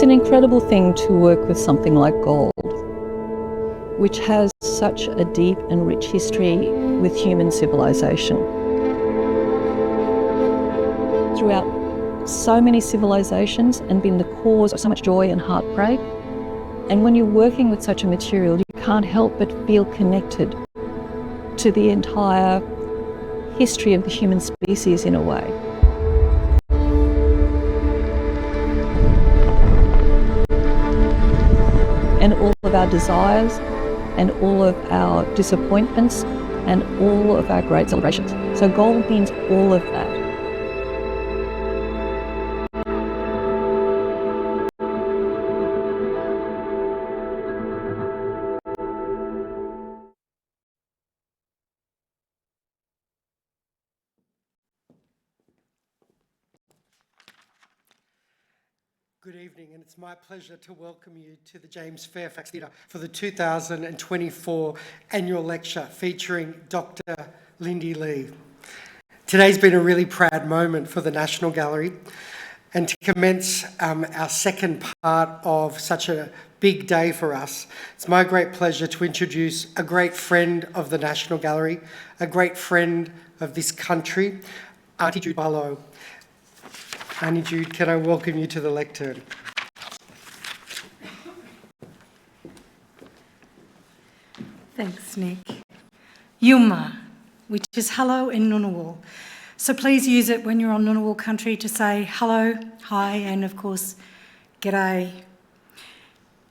It's an incredible thing to work with something like gold, which has such a deep and rich history with human civilization. Throughout so many civilizations and been the cause of so much joy and heartbreak. And when you're working with such a material, you can't help but feel connected to the entire history of the human species in a way. And all of our desires and all of our disappointments and all of our great celebrations. So gold means all of that. Good evening, and it's my pleasure to welcome you to the James Fairfax Theatre for the 2024 annual lecture featuring Dr. Lindy Lee. Today's been a really proud moment for the National Gallery, and to commence our second part of such a big day for us, it's my great pleasure to introduce a great friend of the National Gallery, a great friend of this country, Auntie Jude Barlow. Auntie Jude, can I welcome you to the lectern? Thanks, Nick. Yuma, which is hello in Ngunnawal. So please use it when you're on Ngunnawal country to say hello, hi, and of course, g'day.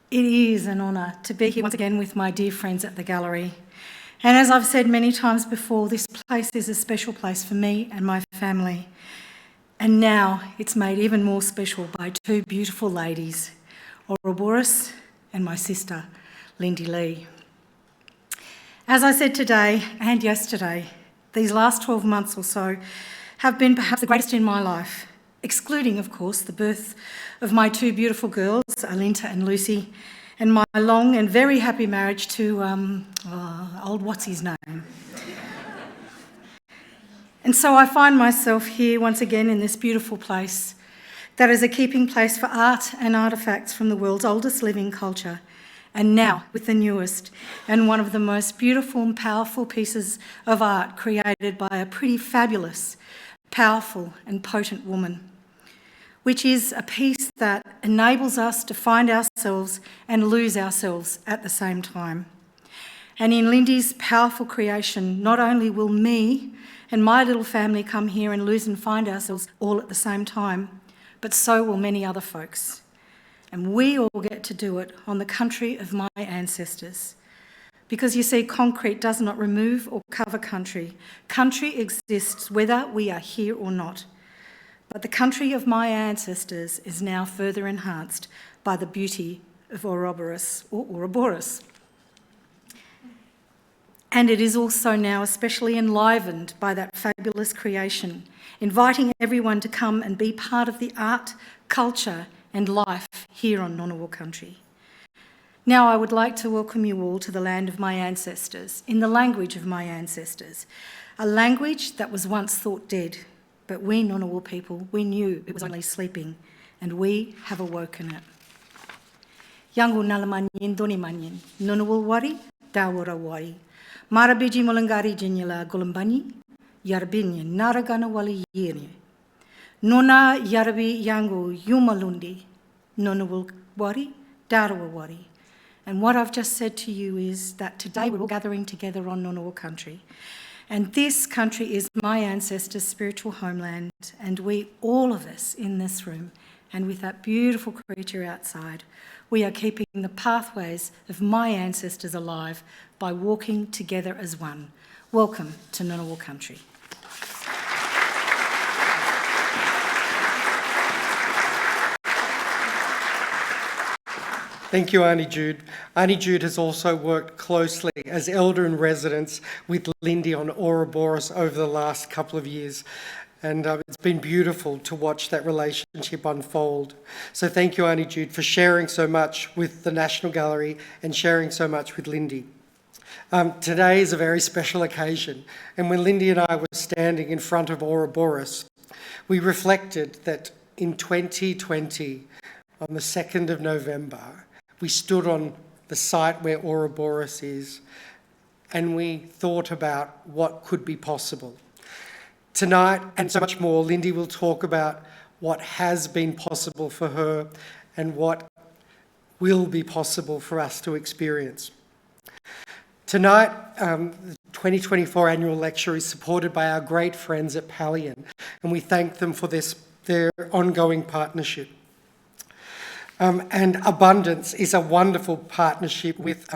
It is an honour to be here once again with my dear friends at the gallery. And as I've said many times before, this place is a special place for me and my family. And now it's made even more special by two beautiful ladies, Ouroboros and my sister, Lindy Lee. As I said today and yesterday, these last 12 months or so have been perhaps the greatest in my life, excluding, of course, the birth of my two beautiful girls, Alinta and Lucy, and my long and very happy marriage to old what's his name. And so I find myself here once again in this beautiful place that is a keeping place for art and artefacts from the world's oldest living culture, and now with the newest and one of the most beautiful and powerful pieces of art created by a pretty fabulous, powerful and potent woman, which is a piece that enables us to find ourselves and lose ourselves at the same time. And in Lindy's powerful creation, not only will me and my little family come here and lose and find ourselves all at the same time, but so will many other folks. And we all get to do it on the country of my ancestors. Because you see, concrete does not remove or cover country. Country exists whether we are here or not. But the country of my ancestors is now further enhanced by the beauty of Ouroboros or Ouroboros. And it is also now especially enlivened by that fabulous creation, inviting everyone to come and be part of the art, culture and life here on Ngunnawal country. Now I would like to welcome you all to the land of my ancestors, in the language of my ancestors, a language that was once thought dead, but we Ngunnawal people, we knew it was only sleeping, and we have awoken it. Yangu nalamanyin doni manyin, Ngunnawal wari, dawara wari. Marabiji mulangari jinyala gulambani, yarbinyan naragana wali yiri. Nona yarbi yangu yumalundi, Ngunnawal wari, darawa wari. And what I've just said to you is that today we're all gathering together on Ngunnawal country. And this country is my ancestors' spiritual homeland, and we, all of us in this room, and with that beautiful creature outside, we are keeping the pathways of my ancestors alive by walking together as one. Welcome to Ngunnawal country. Thank you, Auntie Jude. Auntie Jude has also worked closely as elder in residence with Lindy on Ouroboros over the last couple of years. And it's been beautiful to watch that relationship unfold. So thank you, Auntie Jude, for sharing so much with the National Gallery and sharing so much with Lindy. Today is a very special occasion, and when Lindy and I were standing in front of Ouroboros, we reflected that in 2020, on the 2nd of November, we stood on the site where Ouroboros is, and we thought about what could be possible. Tonight, and so much more, Lindy will talk about what has been possible for her and what will be possible for us to experience. Tonight, the 2024 annual lecture is supported by our great friends at Pallian, and we thank them for their ongoing partnership. And Abundance is a wonderful partnership with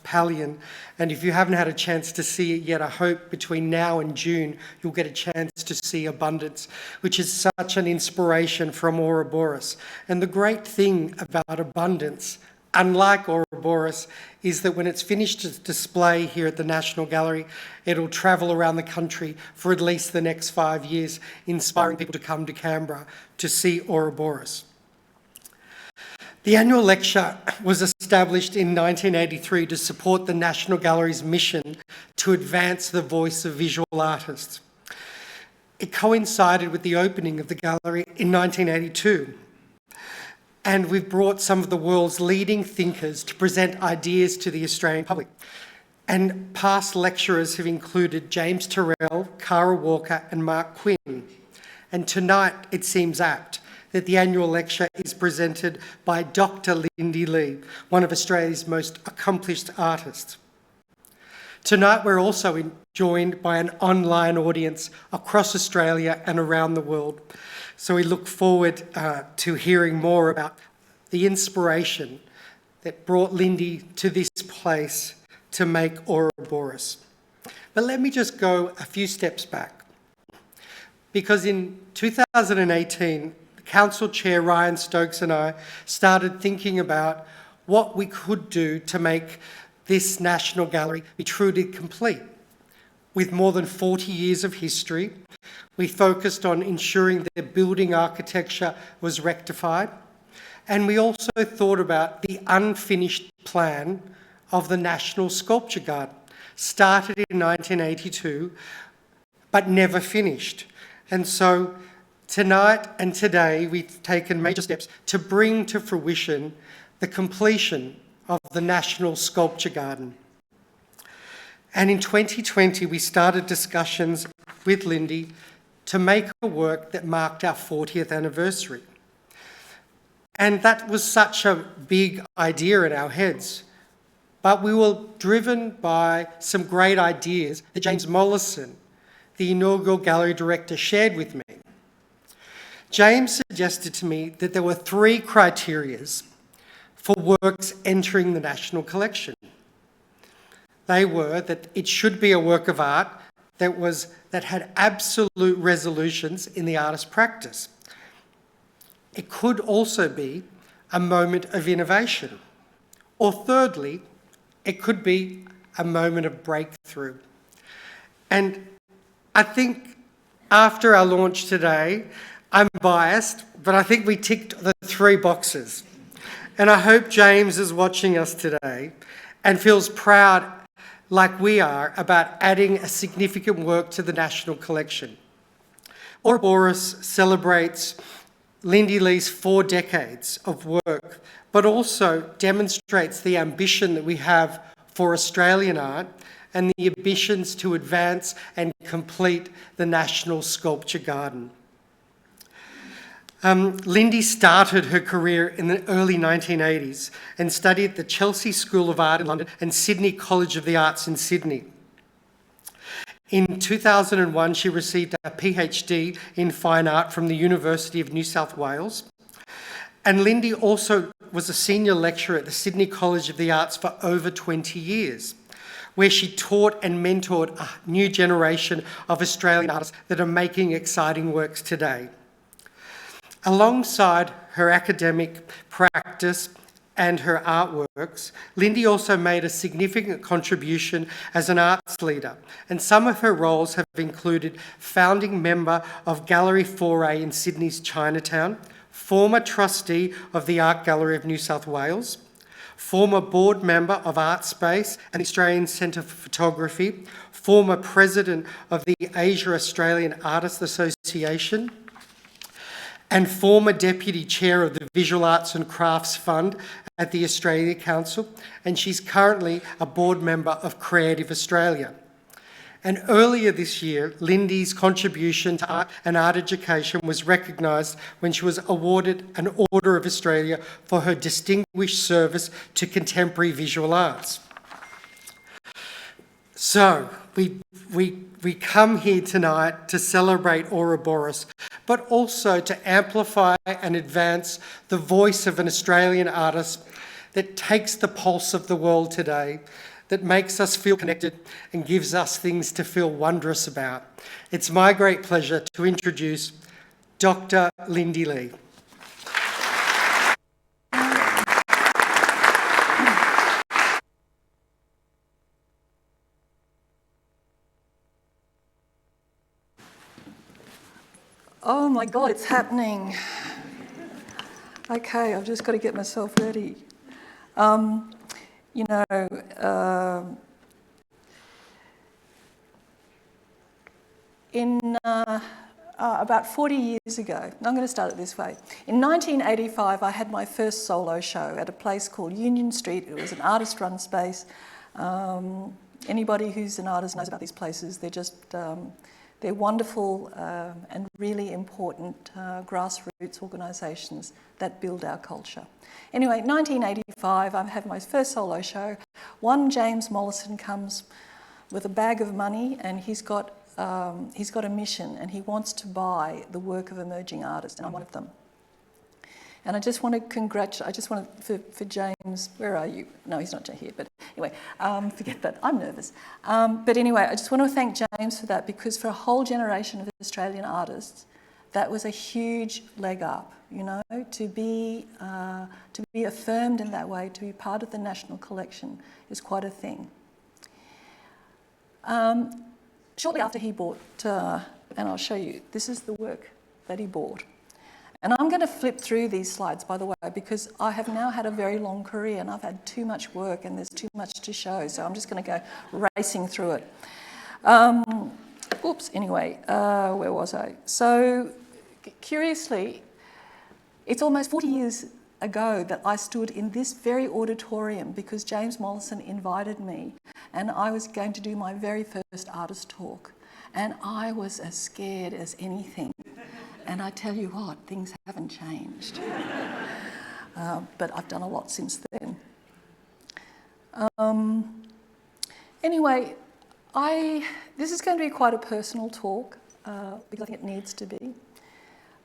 Pallian, and if you haven't had a chance to see it yet, I hope between now and June you'll get a chance to see Abundance, which is such an inspiration from Ouroboros. And the great thing about Abundance, unlike Ouroboros, is that when it's finished its display here at the National Gallery, it'll travel around the country for at least the next 5 years, inspiring people to come to Canberra to see Ouroboros. The annual lecture was established in 1983 to support the National Gallery's mission to advance the voice of visual artists. It coincided with the opening of the gallery in 1982. And we've brought some of the world's leading thinkers to present ideas to the Australian public. And past lecturers have included James Turrell, Cara Walker and Mark Quinn. And tonight it seems apt that the annual lecture is presented by Dr. Lindy Lee, one of Australia's most accomplished artists. Tonight we're also joined by an online audience across Australia and around the world. So we look forward to hearing more about the inspiration that brought Lindy to this place to make Ouroboros. But let me just go a few steps back. Because in 2018, Council Chair Ryan Stokes and I started thinking about what we could do to make this National Gallery be truly complete. With more than 40 years of history, we focused on ensuring the building architecture was rectified, and we also thought about the unfinished plan of the National Sculpture Garden, started in 1982, but never finished. And so tonight and today, we've taken major steps to bring to fruition the completion of the National Sculpture Garden. And in 2020, we started discussions with Lindy to make a work that marked our 40th anniversary. And that was such a big idea in our heads. But we were driven by some great ideas that James Mollison, the inaugural gallery director, shared with me. James suggested to me that there were 3 criteria for works entering the National Collection. They were that it should be a work of art that had absolute resolutions in the artist's practice. It could also be a moment of innovation. Or thirdly, it could be a moment of breakthrough. And I think after our launch today, I'm biased, but I think we ticked the 3 boxes. And I hope James is watching us today and feels proud, like we are, about adding a significant work to the National Collection. Ouroboros celebrates Lindy Lee's 4 decades of work, but also demonstrates the ambition that we have for Australian art and the ambitions to advance and complete the National Sculpture Garden. Lindy started her career in the early 1980s and studied at the Chelsea School of Art in London and Sydney College of the Arts in Sydney. In 2001, she received a PhD in Fine Art from the University of New South Wales. And Lindy also was a senior lecturer at the Sydney College of the Arts for over 20 years, where she taught and mentored a new generation of Australian artists that are making exciting works today. Alongside her academic practice and her artworks, Lindy also made a significant contribution as an arts leader, and some of her roles have included founding member of Gallery Foray in Sydney's Chinatown, former trustee of the Art Gallery of New South Wales, former board member of ArtSpace and the Australian Centre for Photography, former president of the Asia Australian Artists Association, and former Deputy Chair of the Visual Arts and Crafts Fund at the Australia Council, and she's currently a board member of Creative Australia. And earlier this year, Lindy's contribution to art and art education was recognised when she was awarded an Order of Australia for her distinguished service to contemporary visual arts. So, we come here tonight to celebrate Ouroboros, but also to amplify and advance the voice of an Australian artist that takes the pulse of the world today, that makes us feel connected and gives us things to feel wondrous about. It's my great pleasure to introduce Dr. Lindy Lee. Oh my God, it's happening. Okay, I've just got to get myself ready. About 40 years ago, I'm going to start it this way. In 1985, I had my first solo show at a place called Union Street. It was an artist-run space. Anybody who's an artist knows about these places. They're just, they're wonderful and really important grassroots organisations that build our culture. Anyway, 1985, I have my first solo show. One James Mollison comes with a bag of money, and he's got a mission, and he wants to buy the work of emerging artists, and I'm one of them. And I just want to congratulate, for James, where are you? No, he's not here, but anyway, forget that, I'm nervous. But anyway, I just want to thank James for that, because for a whole generation of Australian artists, that was a huge leg up, you know, to be affirmed in that way, to be part of the national collection is quite a thing. Shortly after he bought, and I'll show you, this is the work that he bought. And I'm going to flip through these slides, by the way, because I have now had a very long career and I've had too much work and there's too much to show, so I'm just going to go racing through it. Anyway, where was I? So, curiously, it's almost 40 years ago that I stood in this very auditorium because James Mollison invited me, and I was going to do my very first artist talk, and I was as scared as anything. And I tell you what, things haven't changed. But I've done a lot since then. Anyway, this is going to be quite a personal talk, because I think it needs to be.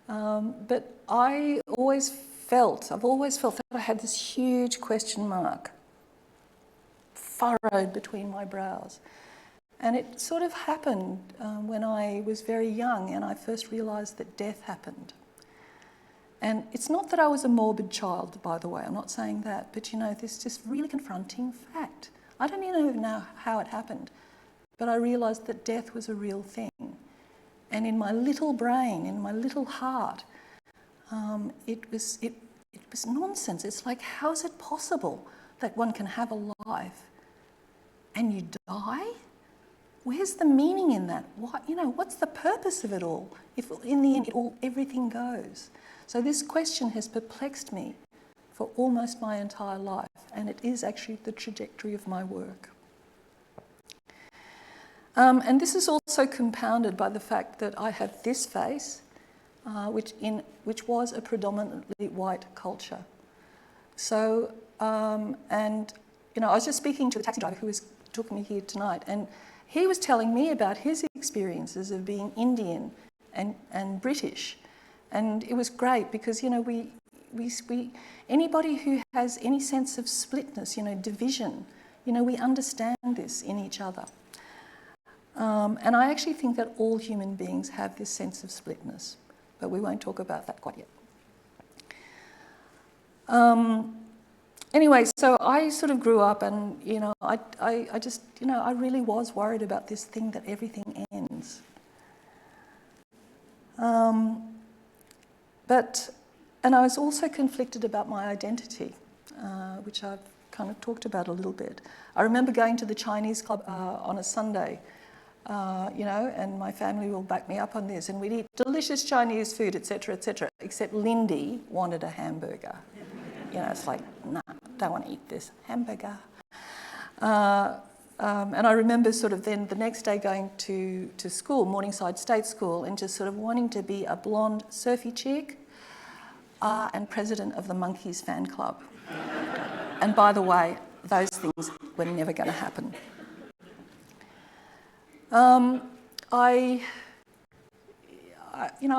But I've always felt that I had this huge question mark furrowed between my brows. And it sort of happened when I was very young and I first realised that death happened. And it's not that I was a morbid child, by the way, I'm not saying that, but you know, this just really confronting fact. I don't even know how it happened, but I realised that death was a real thing. And in my little brain, in my little heart, it was nonsense. It's like, how is it possible that one can have a life and you die? Where's the meaning in that? What's the purpose of it all? If in the end everything goes. So this question has perplexed me for almost my entire life, and it is actually the trajectory of my work. And this is also compounded by the fact that I have this face, which was a predominantly white culture. So, and you know, I was just speaking to the taxi driver who took me here tonight, and he was telling me about his experiences of being Indian and British, and it was great because, you know, we anybody who has any sense of splitness, you know, division, you know, we understand this in each other. And I actually think that all human beings have this sense of splitness, but we won't talk about that quite yet. Anyway, so I sort of grew up and, you know, I just, you know, I really was worried about this thing that everything ends. And I was also conflicted about my identity, which I've kind of talked about a little bit. I remember going to the Chinese club on a Sunday and my family will back me up on this, and we'd eat delicious Chinese food, etc., except Lindy wanted a hamburger. It's like, nah, don't want to eat this hamburger. And I remember sort of then the next day going to school, Morningside State School, and just sort of wanting to be a blonde surfy chick and president of the Monkeys fan club. And by the way, those things were never going to happen. I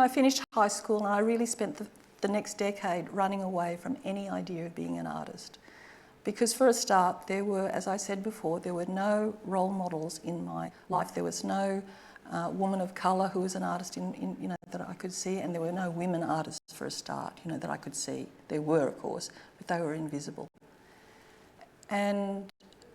finished high school, and I really spent the next decade running away from any idea of being an artist. Because for a start, there were, as I said before, there were no role models in my life. There was no woman of colour who was an artist that I could see, and there were no women artists for a start, that I could see. There were, of course, but they were invisible. And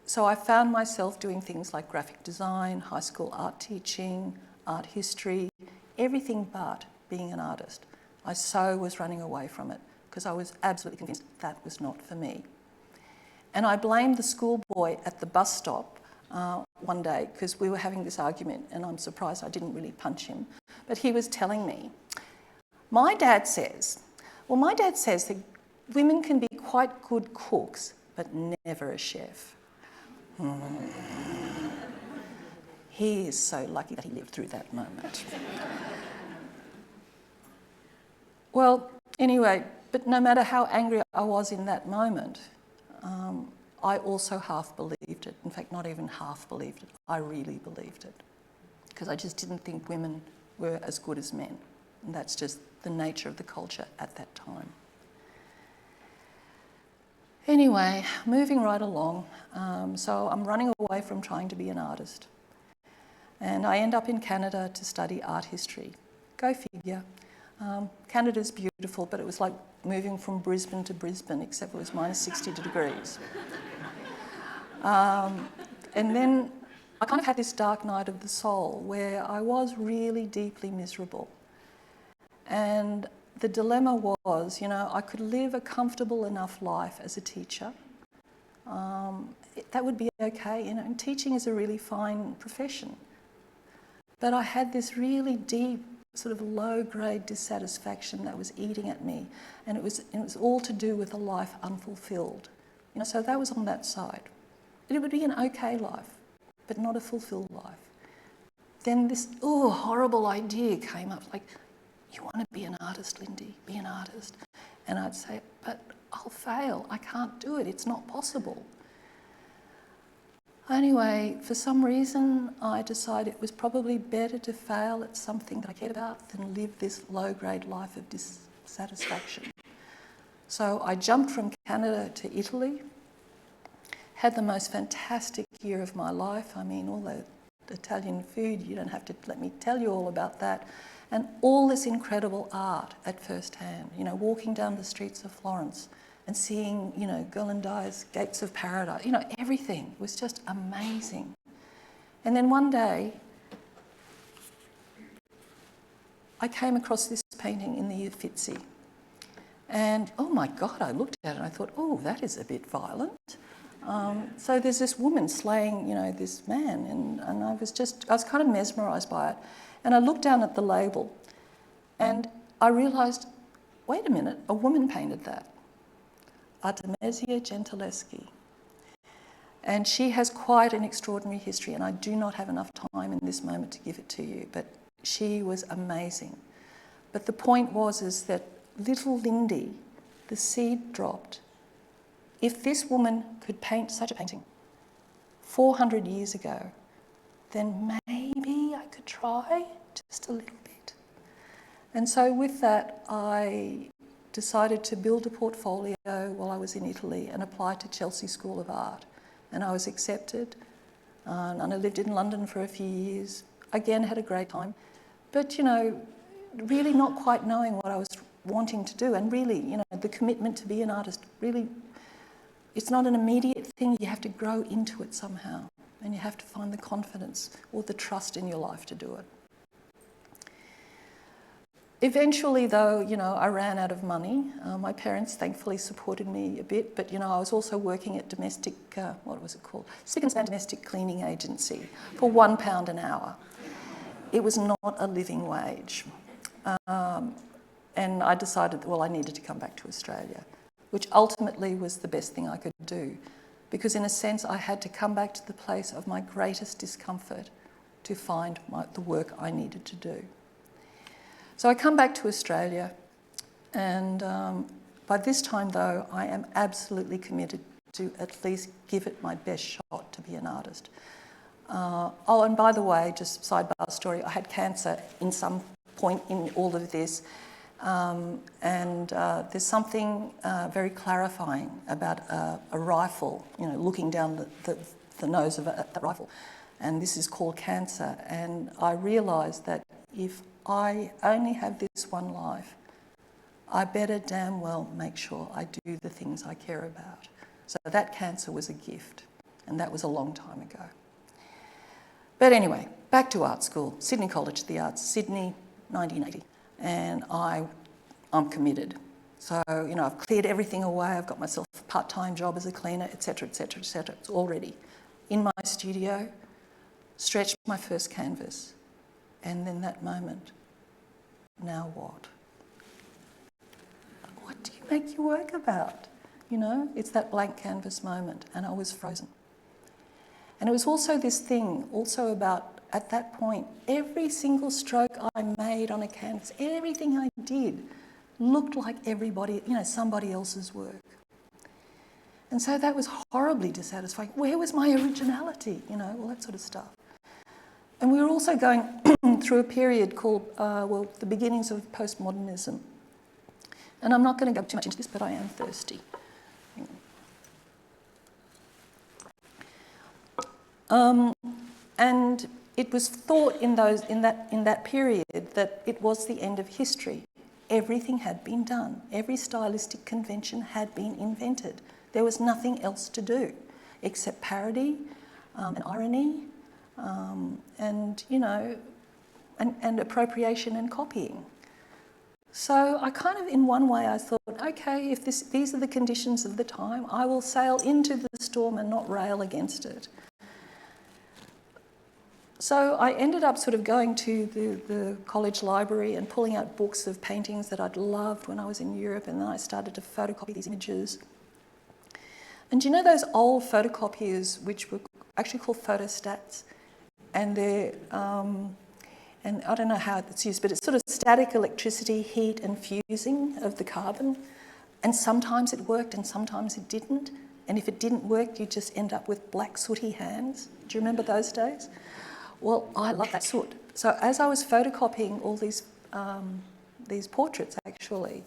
so I found myself doing things like graphic design, high school art teaching, art history, everything but being an artist. I so was running away from it because I was absolutely convinced that was not for me. And I blamed the schoolboy at the bus stop one day because we were having this argument, and I'm surprised I didn't really punch him. But he was telling me, my dad says that women can be quite good cooks, but never a chef. He is so lucky that he lived through that moment. Well, anyway, but no matter how angry I was in that moment, I also half believed it. In fact, not even half believed it. I really believed it. Because I just didn't think women were as good as men. And that's just the nature of the culture at that time. Anyway, moving right along. So I'm running away from trying to be an artist. And I end up in Canada to study art history. Go figure. Canada's beautiful, but it was like moving from Brisbane to Brisbane, except it was minus 60 degrees. And then I kind of had this dark night of the soul where I was really deeply miserable. And the dilemma was, I could live a comfortable enough life as a teacher. That would be okay, and teaching is a really fine profession. But I had this really deep sort of low-grade dissatisfaction that was eating at me, and it was all to do with a life unfulfilled. So that was on that side. It would be an okay life, but not a fulfilled life. Then this horrible idea came up, like, you want to be an artist, Lindy, be an artist. And I'd say, but I'll fail, I can't do it, it's not possible. Anyway, for some reason, I decided it was probably better to fail at something that I cared about than live this low-grade life of dissatisfaction. So I jumped from Canada to Italy, had the most fantastic year of my life. I mean, all the Italian food, you don't have to let me tell you all about that. And all this incredible art at first hand, walking down the streets of Florence and seeing, Ghirlandaio's Gates of Paradise, everything was just amazing. And then one day, I came across this painting in the Uffizi. And, oh my God, I looked at it and I thought, oh, that is a bit violent. So there's this woman slaying, this man, and I was kind of mesmerised by it. And I looked down at the label and I realised, wait a minute, a woman painted that. Artemisia Gentileschi. And she has quite an extraordinary history, and I do not have enough time in this moment to give it to you, but she was amazing. But the point is that little Lindy, the seed dropped. If this woman could paint such a painting 400 years ago, then maybe I could try just a little bit. And so with that, I decided to build a portfolio while I was in Italy and apply to Chelsea School of Art. And I was accepted, and I lived in London for a few years. Again, had a great time. But, really not quite knowing what I was wanting to do, and really, the commitment to be an artist, really, it's not an immediate thing. You have to grow into it somehow, and you have to find the confidence or the trust in your life to do it. Eventually, though, I ran out of money. My parents thankfully supported me a bit, but, I was also working at domestic, what was it called? Spick and Span Domestic Cleaning Agency for £1 an hour. It was not a living wage. And I decided, well, I needed to come back to Australia, which ultimately was the best thing I could do, because in a sense I had to come back to the place of my greatest discomfort to find the work I needed to do. So I come back to Australia, and by this time, though, I am absolutely committed to at least give it my best shot to be an artist. Oh, and by the way, just sidebar story, I had cancer in some point in all of this, and there's something very clarifying about a rifle, looking down the nose of that rifle, and this is called cancer. And I realised that if I only have this one life, I better damn well make sure I do the things I care about. So that cancer was a gift, and that was a long time ago. But anyway, back to art school, Sydney College of the Arts, Sydney, 1980, and I'm committed. So, I've cleared everything away, I've got myself a part-time job as a cleaner, etc., etc., etc. It's all ready. In my studio, stretched my first canvas, and then that moment, now what? What do you make your work about? It's that blank canvas moment, and I was frozen. And it was also this thing, also about, at that point, every single stroke I made on a canvas, everything I did looked like somebody else's work. And so that was horribly dissatisfying. Where was my originality? All that sort of stuff. And we were also going through a period called, the beginnings of postmodernism. And I'm not going to go too much into this, but I am thirsty. And it was thought in that period that it was the end of history. Everything had been done. Every stylistic convention had been invented. There was nothing else to do except parody and irony, and appropriation and copying. So I kind of, in one way, I thought, okay, if these are the conditions of the time, I will sail into the storm and not rail against it. So I ended up sort of going to the college library and pulling out books of paintings that I'd loved when I was in Europe, and then I started to photocopy these images. And do you know those old photocopiers, which were actually called photostats? And they're, and I don't know how it's used, but it's sort of static electricity, heat and fusing of the carbon. And sometimes it worked and sometimes it didn't. And if it didn't work, you just end up with black sooty hands. Do you remember those days? Well, I love that soot. So as I was photocopying all these portraits, actually,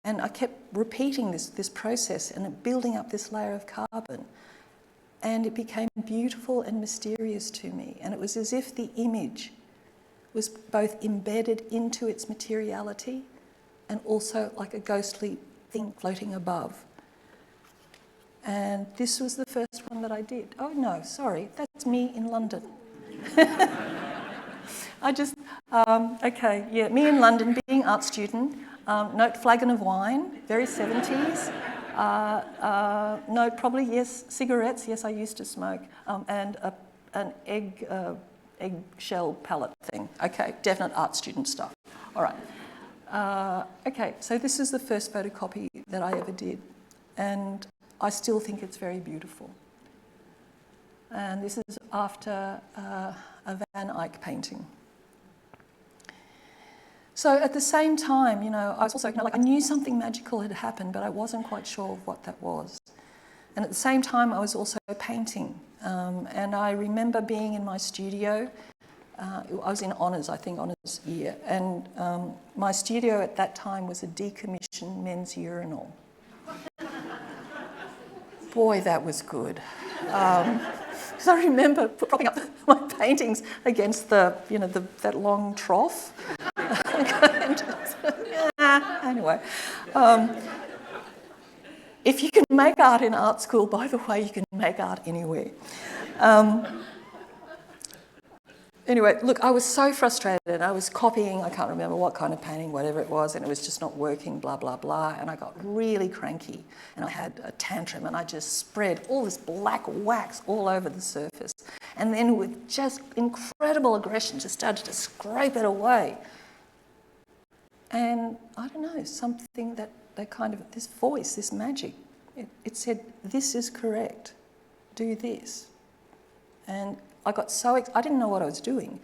and I kept repeating this process and building up this layer of carbon, and it became beautiful and mysterious to me. And it was as if the image was both embedded into its materiality and also like a ghostly thing floating above. And this was the first one that I did. Oh no, sorry, that's me in London. Me in London, being art student, note flagon of wine, very 70s. Note probably, yes, cigarettes, yes, I used to smoke, and an eggshell palette thing. Okay, definite art student stuff. All right. Okay, so this is the first photocopy that I ever did, and I still think it's very beautiful. And this is after a Van Eyck painting. So at the same time, I was also, I knew something magical had happened, but I wasn't quite sure of what that was. And at the same time, I was also painting. And I remember being in my studio. I was in honours, I think, honours year. And my studio at that time was a decommissioned men's urinal. Boy, that was good. Because I remember propping up my paintings against that long trough. Anyway, if you can make art in art school, by the way, you can make art anywhere. Anyway, look, I was so frustrated. I was copying, I can't remember what kind of painting, whatever it was, and it was just not working, blah, blah, blah. And I got really cranky and I had a tantrum and I just spread all this black wax all over the surface. And then with just incredible aggression, just started to scrape it away. And I don't know, something that kind of, this voice, this magic, it said, this is correct, do this. And I got so, I didn't know what I was doing,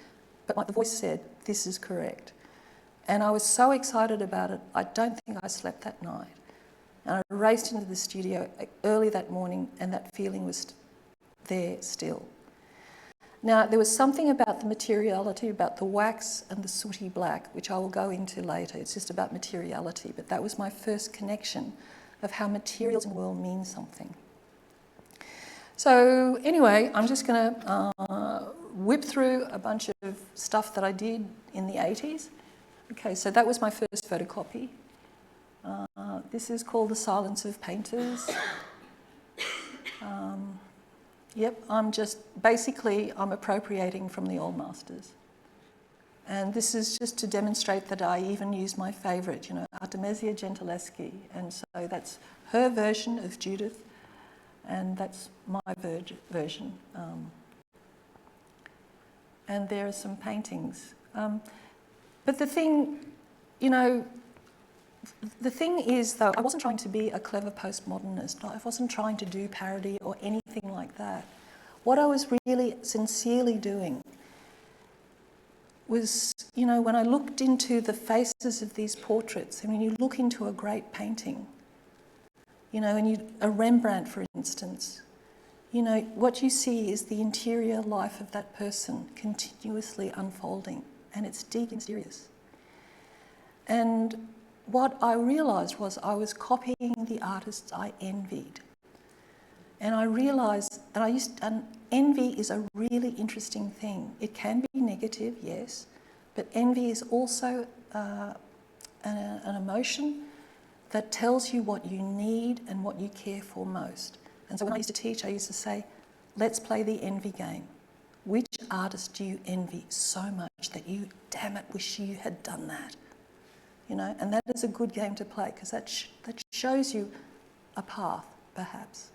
but the voice said, this is correct. And I was so excited about it, I don't think I slept that night. And I raced into the studio early that morning and that feeling was there still. Now, there was something about the materiality, about the wax and the sooty black, which I will go into later. It's just about materiality, but that was my first connection of how materials in the world mean something. So anyway, I'm just going to whip through a bunch of stuff that I did in the 80s. Okay, so that was my first photocopy. This is called The Silence of Painters. Yep, I'm appropriating from the old masters. And this is just to demonstrate that I even use my favourite, Artemisia Gentileschi. And so that's her version of Judith, and that's my version. And there are some paintings. But the thing, the thing is, though, I wasn't trying to be a clever postmodernist. I wasn't trying to do parody or anything like that. What I was really sincerely doing was, when I looked into the faces of these portraits, and when you look into a great painting, a Rembrandt, for instance, what you see is the interior life of that person continuously unfolding, and it's deep and mysterious. And what I realised was I was copying the artists I envied. And I realised that envy is a really interesting thing. It can be negative, yes, but envy is also an emotion that tells you what you need and what you care for most. And so when I used to teach, I used to say, let's play the envy game. Which artist do you envy so much that you, damn it, wish you had done that? And that is a good game to play because that shows you a path, perhaps.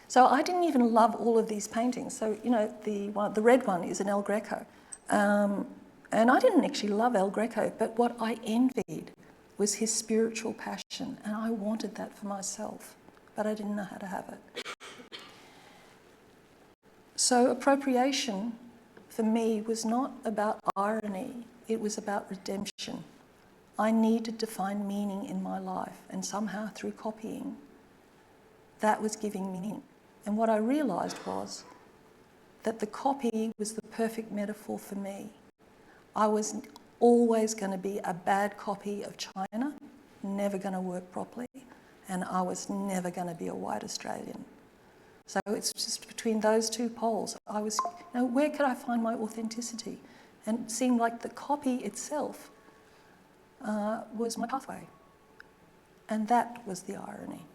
So I didn't even love all of these paintings. So, the red one is an El Greco. And I didn't actually love El Greco, but what I envied was his spiritual passion, and I wanted that for myself, but I didn't know how to have it. So appropriation, for me, was not about irony, it was about redemption. I needed to find meaning in my life, and somehow through copying, that was giving meaning. And what I realised was that the copy was the perfect metaphor for me. I was always going to be a bad copy of China, never going to work properly, and I was never going to be a white Australian. So it's just between those two poles. I was, where could I find my authenticity? And it seemed like the copy itself was my pathway. And that was the irony.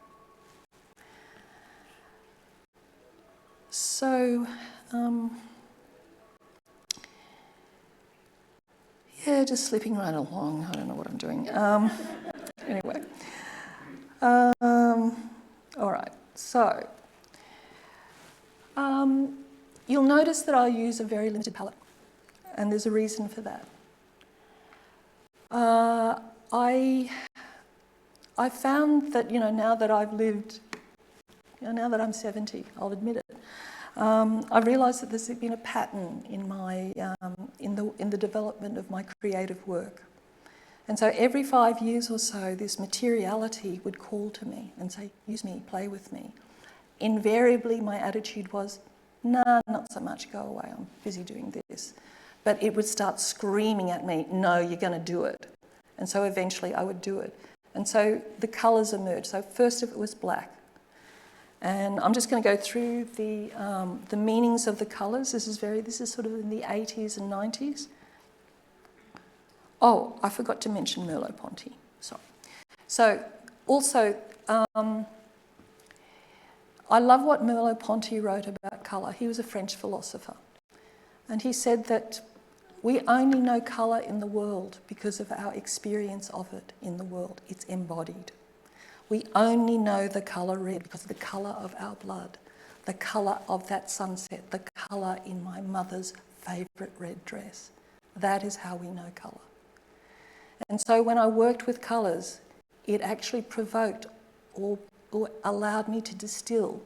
So, just slipping right along. I don't know what I'm doing. Anyway. All right, so you'll notice that I use a very limited palette, and there's a reason for that. I found that, now that I've lived, now that I'm 70, I'll admit it, I've realised that there's been a pattern in my in the development of my creative work. And so every 5 years or so, this materiality would call to me and say, use me, play with me. Invariably, my attitude was, nah, not so much, go away, I'm busy doing this. But it would start screaming at me, no, you're going to do it. And so eventually I would do it. And so the colours emerged. So first it was black. And I'm just going to go through the meanings of the colours. This is sort of in the 80s and 90s. Oh, I forgot to mention Merleau-Ponty. Sorry. So also, I love what Merleau-Ponty wrote about colour. He was a French philosopher. And he said that we only know colour in the world because of our experience of it in the world. It's embodied. We only know the colour red because of the colour of our blood, the colour of that sunset, the colour in my mother's favourite red dress. That is how we know colour. And so when I worked with colours, it actually provoked or allowed me to distill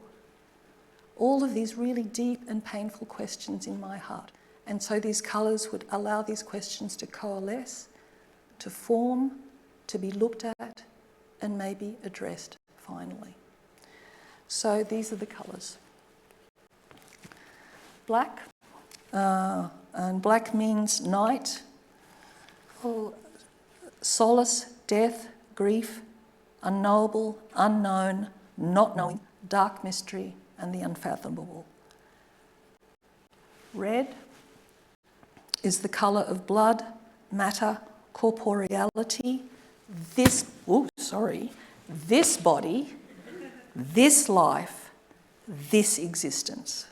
all of these really deep and painful questions in my heart. And so these colours would allow these questions to coalesce, to form, to be looked at, and maybe addressed finally. So these are the colours. Black, and black means night, solace, death, grief, unknowable, unknown, not knowing, dark mystery, and the unfathomable. Red is the colour of blood, matter, corporeality, this body, this life, this existence.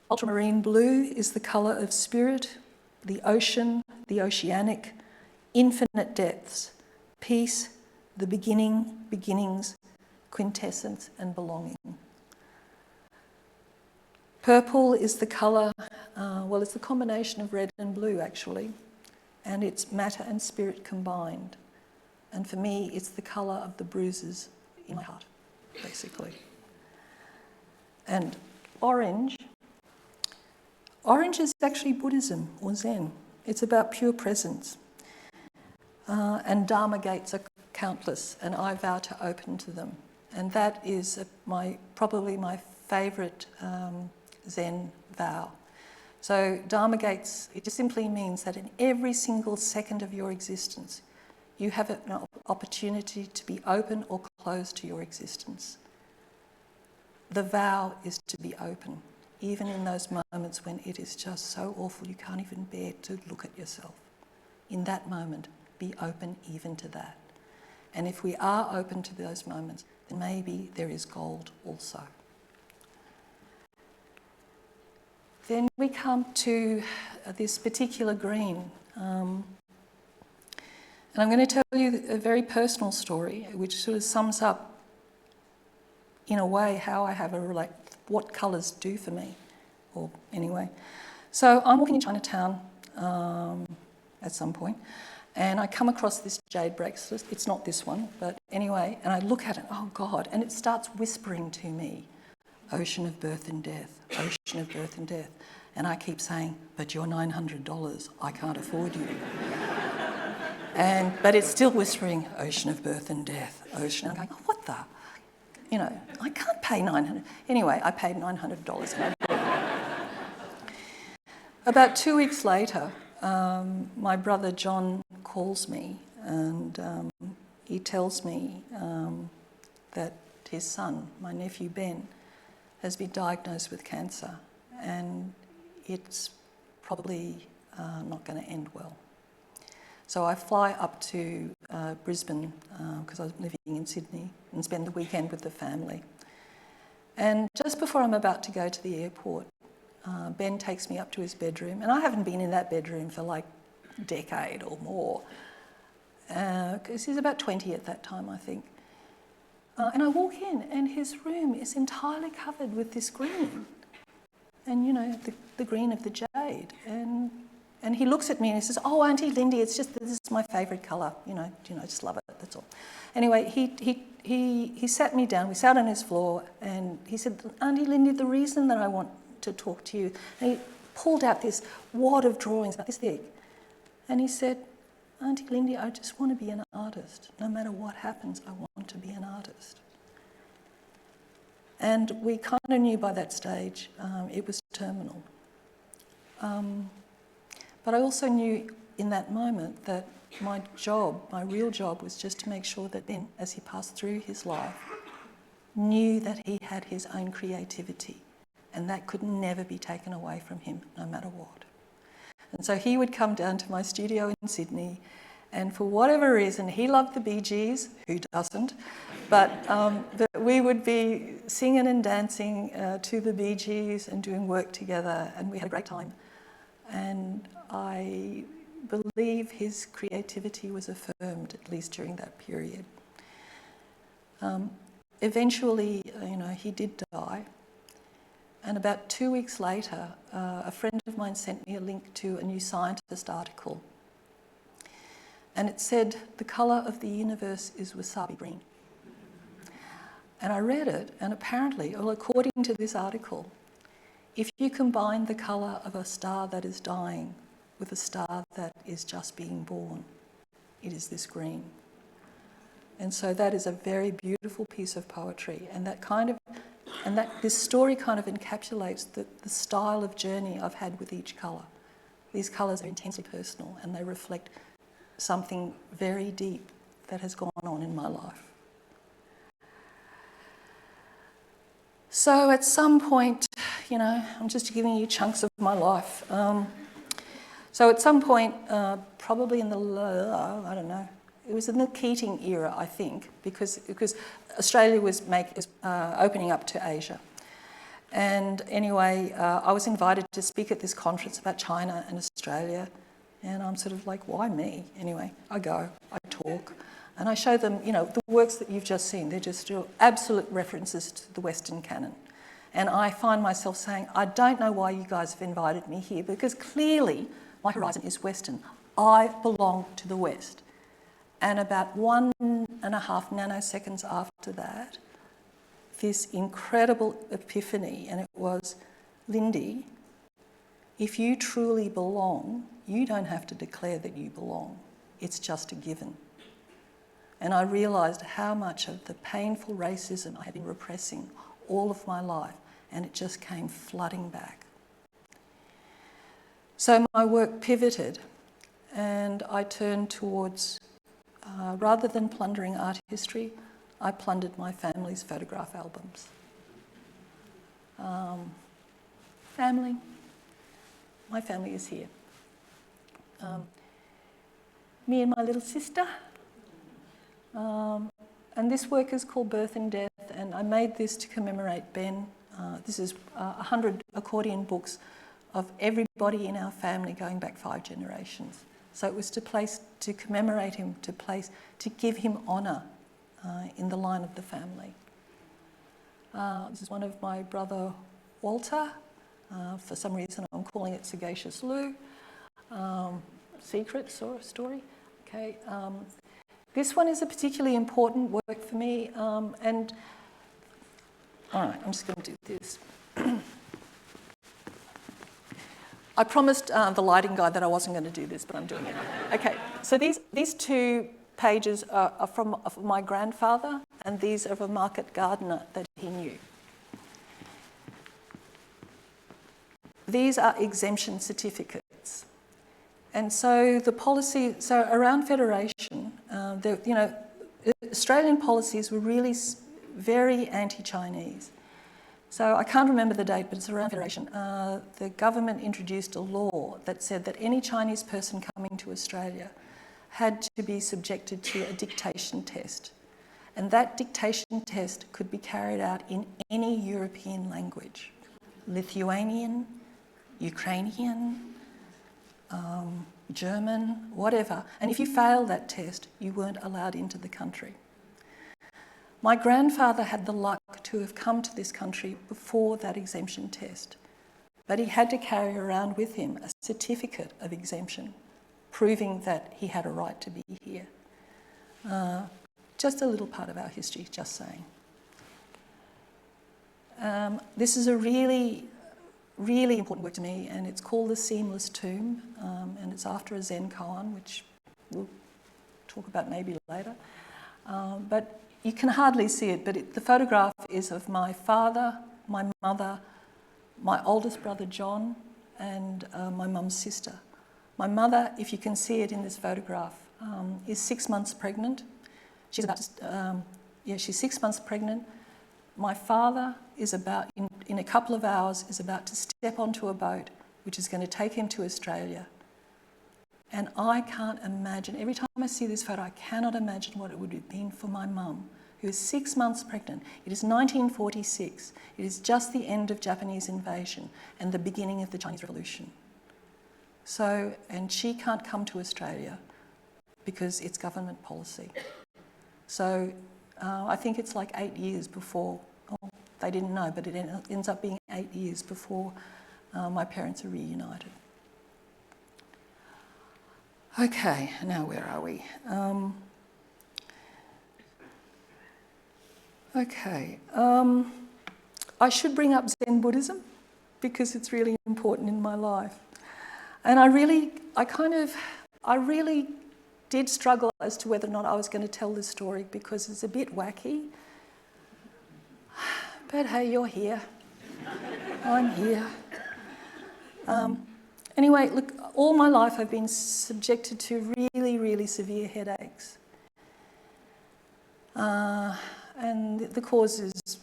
Ultramarine blue is the colour of spirit, the ocean, the oceanic, infinite depths, peace, the beginning, beginnings, quintessence and belonging. Purple is the colour, it's the combination of red and blue actually, and it's matter and spirit combined. And for me, it's the colour of the bruises in my heart, basically. And orange is actually Buddhism or Zen. It's about pure presence. And Dharma gates are countless, and I vow to open to them. And that is probably my favourite Zen vow. So Dharma gates, it just simply means that in every single second of your existence, you have an opportunity to be open or closed to your existence. The vow is to be open, even in those moments when it is just so awful you can't even bear to look at yourself. In that moment, be open even to that. And if we are open to those moments, then maybe there is gold also. Then we come to this particular green. And I'm going to tell you a very personal story, which sort of sums up, in a way, how I have what colours do for me. Or anyway. So I'm walking in Chinatown at some point, and I come across this jade bracelet. It's not this one, but anyway, and I look at it, oh God, and it starts whispering to me, ocean of birth and death, ocean of birth and death. And I keep saying, but you're $900, I can't afford you. But it's still whispering, ocean of birth and death, ocean. I'm going, oh, what the? I can't pay $900. Anyway, I paid $900. About 2 weeks later, my brother John calls me and he tells me that his son, my nephew Ben, has been diagnosed with cancer and it's probably not going to end well. So I fly up to Brisbane because I was living in Sydney and spend the weekend with the family. And just before I'm about to go to the airport, Ben takes me up to his bedroom, and I haven't been in that bedroom for like a decade or more, because he's about 20 at that time, I think. And I walk in, and his room is entirely covered with this green, and the green of the jade. And he looks at me and he says, "Oh, Auntie Lindy, this is my favourite colour. I just love it. That's all." Anyway, he sat me down. We sat on his floor, and he said, "Auntie Lindy, the reason that I want to talk to you," and he pulled out this wad of drawings about this thick, and he said, "Auntie Lindy, I just want to be an artist. No matter what happens, I want to be an artist." And we kind of knew by that stage it was terminal. But I also knew in that moment that my real job, was just to make sure that Ben, as he passed through his life, knew that he had his own creativity, and that could never be taken away from him, no matter what. And so he would come down to my studio in Sydney, and for whatever reason, he loved the Bee Gees, who doesn't? But we would be singing and dancing to the Bee Gees and doing work together, and we had a great time. And I believe his creativity was affirmed, at least during that period. Eventually, he did die. And about 2 weeks later, a friend of mine sent me a link to a New Scientist article. And it said, the colour of the universe is wasabi green. And I read it, and apparently, well, according to this article, if you combine the colour of a star that is dying with a star that is just being born, it is this green. And so that is a very beautiful piece of poetry, and this story kind of encapsulates the style of journey I've had with each colour. These colours are intensely personal, and they reflect something very deep that has gone on in my life. So at some point, I'm just giving you chunks of my life. So at some point, probably in I don't know, it was in the Keating era, I think, because Australia was opening up to Asia. And anyway, I was invited to speak at this conference about China and Australia, and I'm sort of like, why me? Anyway, I go, I talk, and I show them, the works that you've just seen. They're just absolute references to the Western canon. And I find myself saying, I don't know why you guys have invited me here, because clearly my horizon is Western. I belong to the West. And about 1.5 nanoseconds after that, this incredible epiphany, and it was, Lindy, if you truly belong, you don't have to declare that you belong. It's just a given. And I realised how much of the painful racism I had been repressing all of my life, and it just came flooding back. So my work pivoted, and I turned towards, rather than plundering art history, I plundered my family's photograph albums. Family. My family is here. Me and my little sister. And this work is called Birth and Death, and I made this to commemorate Ben. This is 100 accordion books of everybody in our family going back 5 generations. So it was to commemorate him, to give him honour in the line of the family. This is one of my brother Walter. For some reason I'm calling it Sagacious Lou. Secret story. Okay. This one is a particularly important work for me, and all right, I'm just going to do this. I promised the lighting guy that I wasn't going to do this, but I'm doing it. Okay, so these 2 pages are from my grandfather, and these are of a market gardener that he knew. These are exemption certificates. And so the policy, around Federation, Australian policies were really very anti-Chinese. So I can't remember the date, but it's around Federation. The government introduced a law that said that any Chinese person coming to Australia had to be subjected to a dictation test. And that dictation test could be carried out in any European language. Lithuanian, Ukrainian, German, whatever. And if you failed that test, you weren't allowed into the country. My grandfather had the luck to have come to this country before that exemption test, but he had to carry around with him a certificate of exemption, proving that he had a right to be here. Just a little part of our history, just saying. This is a really important work to me, and it's called The Seamless Tomb, and it's after a Zen koan, which we'll talk about maybe later. But you can hardly see it, but the photograph is of my father, my mother, my oldest brother John, and my mum's sister. My mother, if you can see it in this photograph, is 6 months pregnant. She's 6 months pregnant. My father is about, in a couple of hours, is about to step onto a boat, which is going to take him to Australia. And I can't imagine, every time I see this photo, I cannot imagine what it would have been for my mum who is 6 months pregnant. It is 1946. It is just the end of Japanese invasion and the beginning of the Chinese Revolution. So, and she can't come to Australia because it's government policy. So I think it's like 8 years before, oh, they didn't know, but it ends up being 8 years before my parents are reunited. Okay, now where are we? I should bring up Zen Buddhism because it's really important in my life. And I really did struggle as to whether or not I was going to tell this story because it's a bit wacky. But hey, you're here. I'm here. Anyway, look, all my life I've been subjected to really, really severe headaches. And the cause is,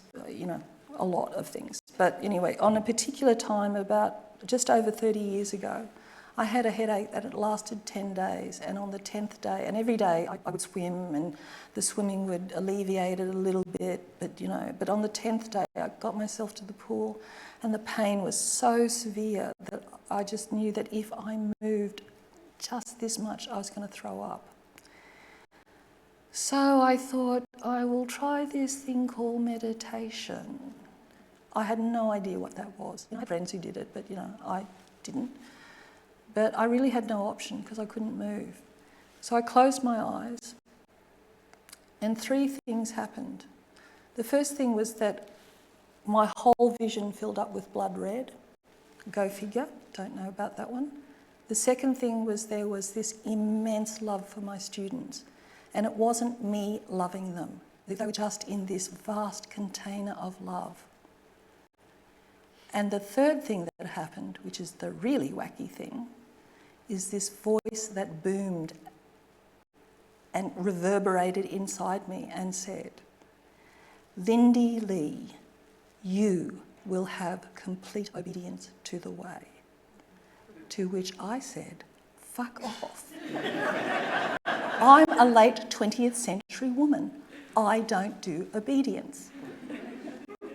a lot of things. But anyway, on a particular time about just over 30 years ago, I had a headache that had lasted 10 days. And on the 10th day, and every day I would swim and the swimming would alleviate it a little bit. But on the 10th day, I got myself to the pool and the pain was so severe that I just knew that if I moved just this much, I was going to throw up. So I thought, I will try this thing called meditation. I had no idea what that was. I had friends who did it, but I didn't. But I really had no option because I couldn't move. So I closed my eyes and 3 things happened. The first thing was that my whole vision filled up with blood red. Go figure, don't know about that one. The second thing was there was this immense love for my students. And it wasn't me loving them. They were just in this vast container of love. And the third thing that happened, which is the really wacky thing, is this voice that boomed and reverberated inside me and said, Lindy Lee, you will have complete obedience to the way. To which I said, fuck off. I'm a late 20th century woman. I don't do obedience.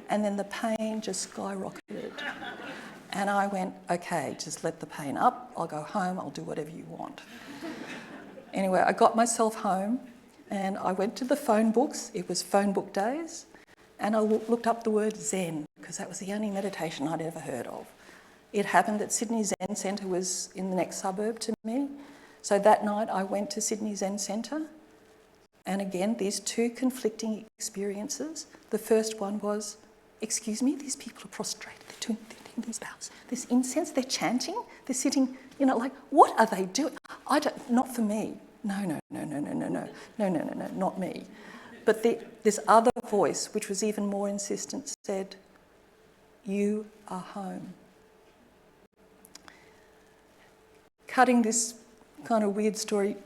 And then the pain just skyrocketed. And I went, okay, just let the pain up. I'll go home. I'll do whatever you want. Anyway, I got myself home and I went to the phone books. It was phone book days. And I looked up the word Zen because that was the only meditation I'd ever heard of. It happened that Sydney Zen Centre was in the next suburb to me. So that night I went to Sydney Zen Centre. And again, these 2 conflicting experiences. The first one was, excuse me, these people are prostrated. They're doing these bows. This incense, they're chanting. They're sitting, like, what are they doing? Not for me. No, not me. But this other voice, which was even more insistent, said, you are home. Cutting this kind of weird story,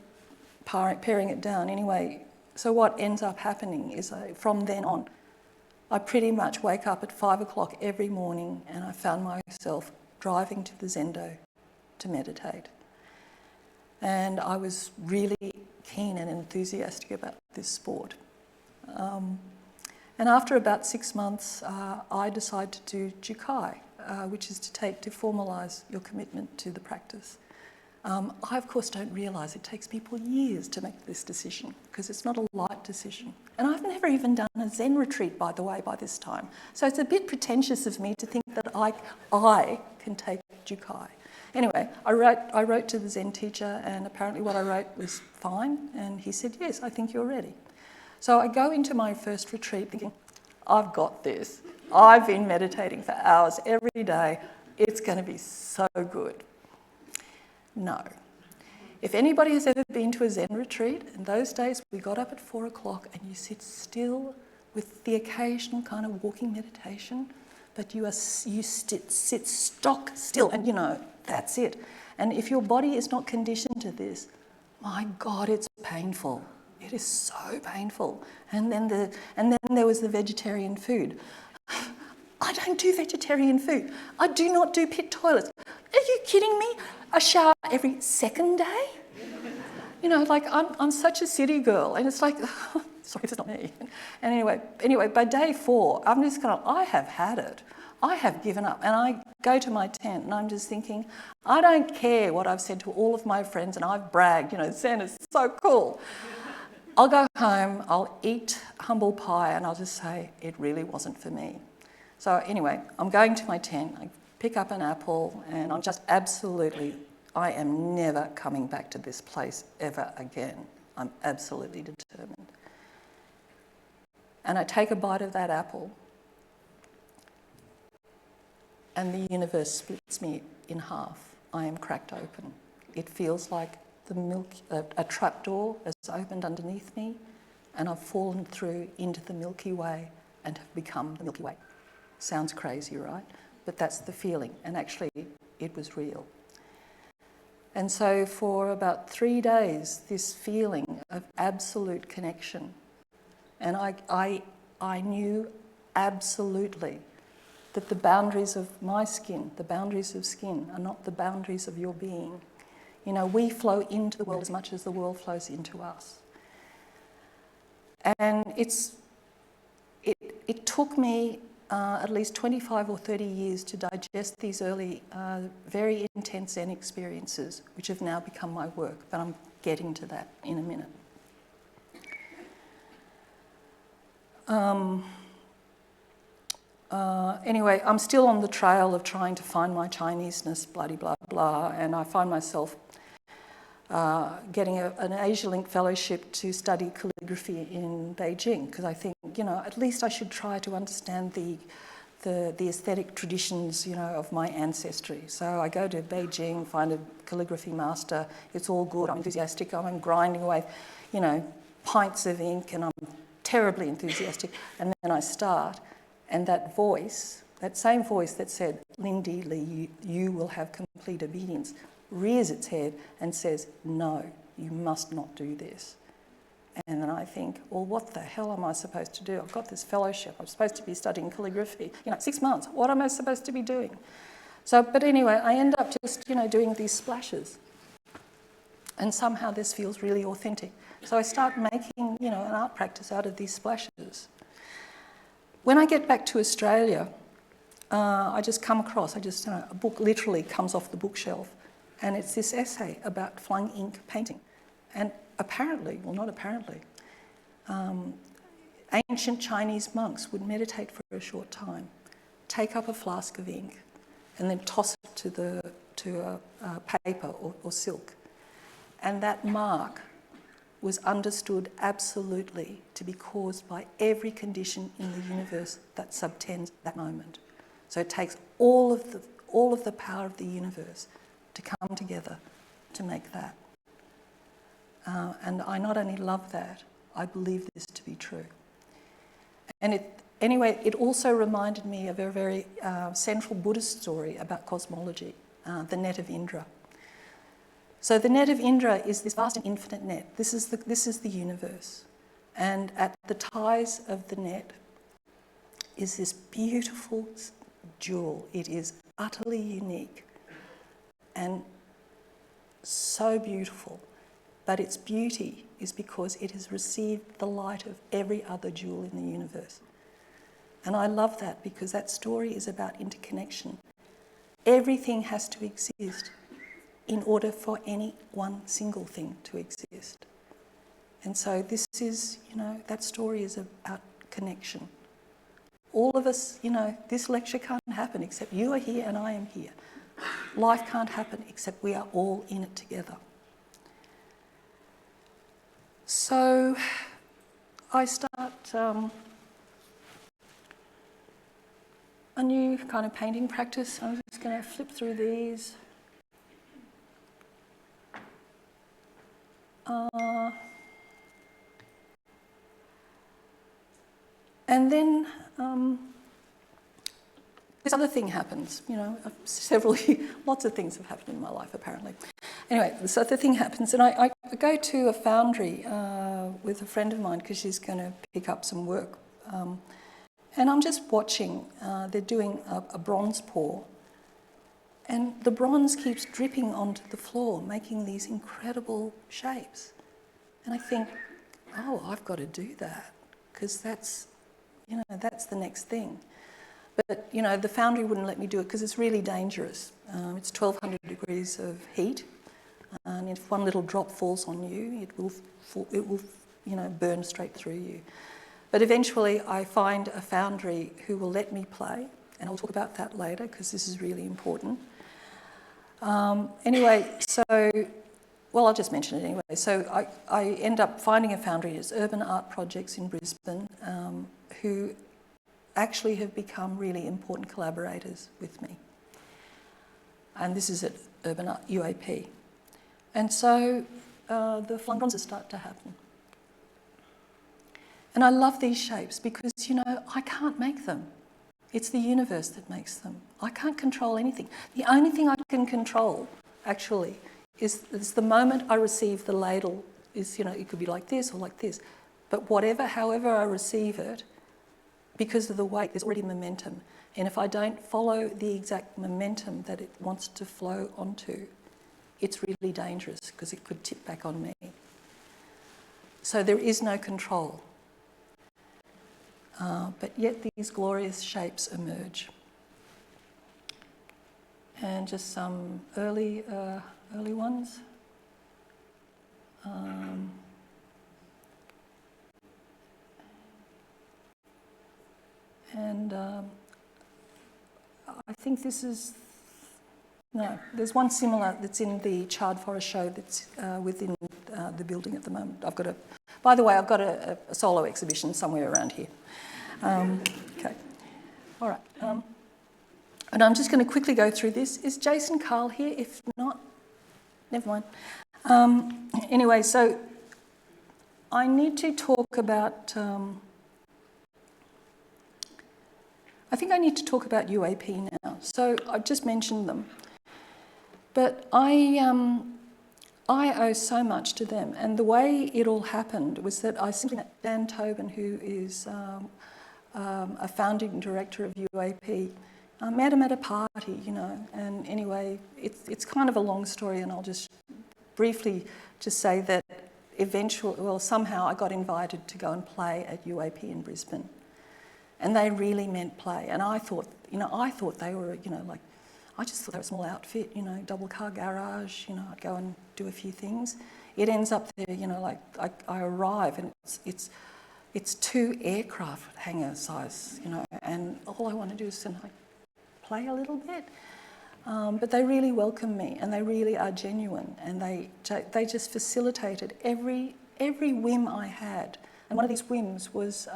paring it down anyway. So what ends up happening is from then on, I pretty much wake up at 5 o'clock every morning and I found myself driving to the Zendo to meditate. And I was really keen and enthusiastic about this sport. And after about 6 months, I decided to do Jukai, which is to formalise your commitment to the practice. I, of course, don't realise it takes people years to make this decision because it's not a light decision. And I've never even done a Zen retreat, by the way, by this time. So it's a bit pretentious of me to think that I can take Jukai. Anyway, I wrote to the Zen teacher and apparently what I wrote was fine. And he said, yes, I think you're ready. So I go into my first retreat thinking, I've got this. I've been meditating for hours every day. It's going to be so good. No. If anybody has ever been to a Zen retreat, in those days we got up at 4 o'clock and you sit still with the occasional kind of walking meditation, but you sit stock still and that's it. And if your body is not conditioned to this, my God, it's painful. It is so painful. And then there was the vegetarian food. I don't do vegetarian food. I do not do pit toilets. Are you kidding me? A shower every second day? I'm such a city girl, and it's like, Sorry, it's not me. And anyway, by day 4, I'm just kind of, I have had it. I have given up. And I go to my tent and I'm just thinking, I don't care what I've said to all of my friends and I've bragged, Zen is so cool. I'll go home, I'll eat humble pie and I'll just say, it really wasn't for me. So anyway, I'm going to my tent, I pick up an apple and I'm just absolutely, I am never coming back to this place ever again. I'm absolutely determined. And I take a bite of that apple and the universe splits me in half. I am cracked open. It feels like a trapdoor has opened underneath me and I've fallen through into the Milky Way and have become the Milky Way. Sounds crazy, right? But that's the feeling, and actually it was real. And so for about 3 days, this feeling of absolute connection, and I knew absolutely that the boundaries of my skin, the boundaries of skin, are not the boundaries of your being. We flow into the world as much as the world flows into us. And it took me at least 25 or 30 years to digest these early, very intense Zen experiences, which have now become my work, but I'm getting to that in a minute. Anyway, I'm still on the trail of trying to find my Chineseness, bloody blah, blah, and I find myself getting an Asia Link fellowship to study calligraphy in Beijing, because I think, at least I should try to understand the aesthetic traditions, of my ancestry. So I go to Beijing, find a calligraphy master, it's all good, I'm enthusiastic, I'm grinding away, pints of ink, and I'm terribly enthusiastic, and then I start, and that voice, that same voice that said, Lindy Lee, you will have complete obedience, rears its head and says, no, you must not do this. And then I think, well, what the hell am I supposed to do? I've got this fellowship, I'm supposed to be studying calligraphy, 6 months, what am I supposed to be doing? So, but anyway, I end up just, doing these splashes. And somehow this feels really authentic. So I start making, an art practice out of these splashes. When I get back to Australia, I just come across, a book literally comes off the bookshelf, and it's this essay about flung ink painting. And apparently, well, not apparently, ancient Chinese monks would meditate for a short time, take up a flask of ink, and then toss it to a paper or silk. And that mark was understood absolutely to be caused by every condition in the universe that subtends that moment. So it takes all of the power of the universe to come together to make that. And I not only love that, I believe this to be true. And it also reminded me of a very central Buddhist story about cosmology, the net of Indra. So the net of Indra is this vast and infinite net. This is the universe. And at the ties of the net is this beautiful jewel. It is utterly unique and so beautiful. But its beauty is because it has received the light of every other jewel in the universe. And I love that because that story is about interconnection. Everything has to exist in order for any one single thing to exist. And so this is, that story is about connection. All of us, this lecture can't happen except you are here and I am here. Life can't happen except we are all in it together. So I start a new kind of painting practice. I'm just going to flip through these. And then this other thing happens, lots of things have happened in my life apparently. Anyway, this other thing happens and I go to a foundry with a friend of mine because she's going to pick up some work. And I'm just watching, they're doing a bronze pour. And the bronze keeps dripping onto the floor, making these incredible shapes. And I think, oh, I've got to do that, because that's the next thing. But, the foundry wouldn't let me do it because it's really dangerous. It's 1,200 degrees of heat, and if one little drop falls on you, it will burn straight through you. But eventually I find a foundry who will let me play, and I'll talk about that later because this is really important. I'll just mention it anyway. So I end up finding a foundry. It's Urban Art Projects in Brisbane, who actually have become really important collaborators with me. And this is at Urban Art UAP. And so the flying bronzes start to happen. And I love these shapes because, I can't make them. It's the universe that makes them. I can't control anything. The only thing I can control, actually, is the moment I receive the ladle. It could be like this or like this. But however I receive it, because of the weight, there's already momentum. And if I don't follow the exact momentum that it wants to flow onto, it's really dangerous because it could tip back on me. So there is no control. But yet these glorious shapes emerge. And just some early ones. I think this is... No, there's one similar that's in the Charred Forest show that's within the building at the moment. By the way, I've got a solo exhibition somewhere around here. Okay, all right. And I'm just going to quickly go through this. Is Jason Carl here? If not, never mind. Anyway, so I need to talk about... I think I need to talk about UAP now. So I've just mentioned them. But I owe so much to them. And the way it all happened was that I simply met Dan Tobin, who is a founding director of UAP. I met him at a party, and anyway, it's kind of a long story, and I'll just briefly just say that somehow I got invited to go and play at UAP in Brisbane. And they really meant play. And I thought they were, I just thought they were a small outfit, double car garage, I'd go and do a few things. It ends up there, I arrive and it's 2 aircraft hangar size, and all I want to do is play a little bit. But they really welcome me, and they really are genuine, and they just facilitated every whim I had. And one of these whims was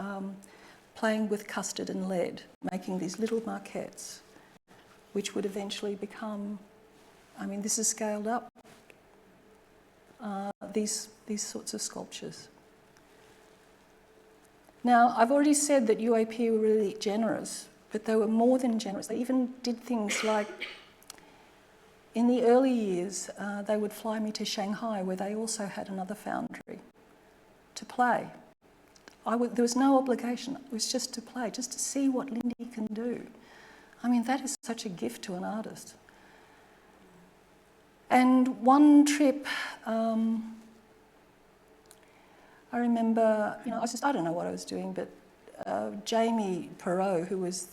playing with custard and lead, making these little maquettes, which would eventually become, this is scaled up, these sorts of sculptures. Now, I've already said that UAP were really generous, but they were more than generous. They even did things like, in the early years, they would fly me to Shanghai, where they also had another foundry, to play. There was no obligation. It was just to play, just to see what Lindy can do. That is such a gift to an artist. And one trip, I remember, I don't know what I was doing, but Jamie Perot, who was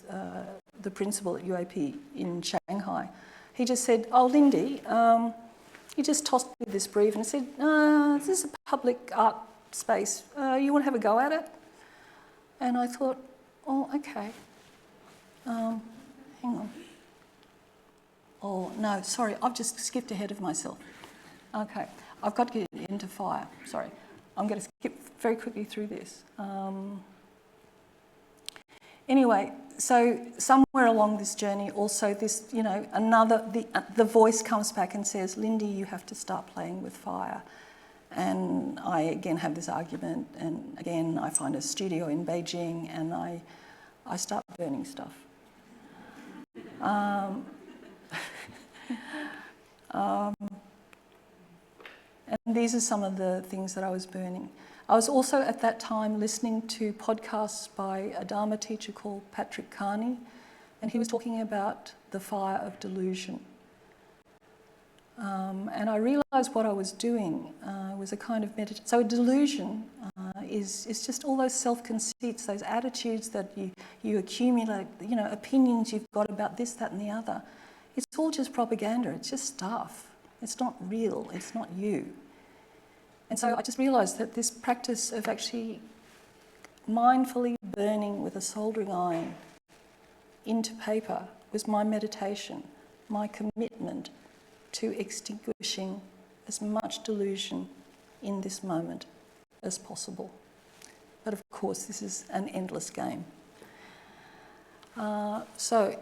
the principal at UAP in Shanghai, he just said, "Oh, Lindy," he just tossed me this brief and said, "This is a public art space. You want to have a go at it?" And I thought, "Oh, okay. Hang on. Oh, no, sorry, I've just skipped ahead of myself. Okay, I've got to get into fire. Sorry, I'm going to skip very quickly through this. Anyway, so somewhere along this journey, also this, the voice comes back and says, "Lindy, you have to start playing with fire." And I again have this argument, and again I find a studio in Beijing, and I start burning stuff. And these are some of the things that I was burning. I was also at that time listening to podcasts by a Dharma teacher called Patrick Carney, and he was talking about the fire of delusion. And I realised what I was doing was a kind of meditation. So a delusion is just all those self-conceits, those attitudes that you accumulate, opinions you've got about this, that and the other. It's all just propaganda, it's just stuff. It's not real, it's not you. And so I just realised that this practice of actually mindfully burning with a soldering iron into paper was my meditation, my commitment to extinguishing as much delusion in this moment as possible. But of course, this is an endless game. So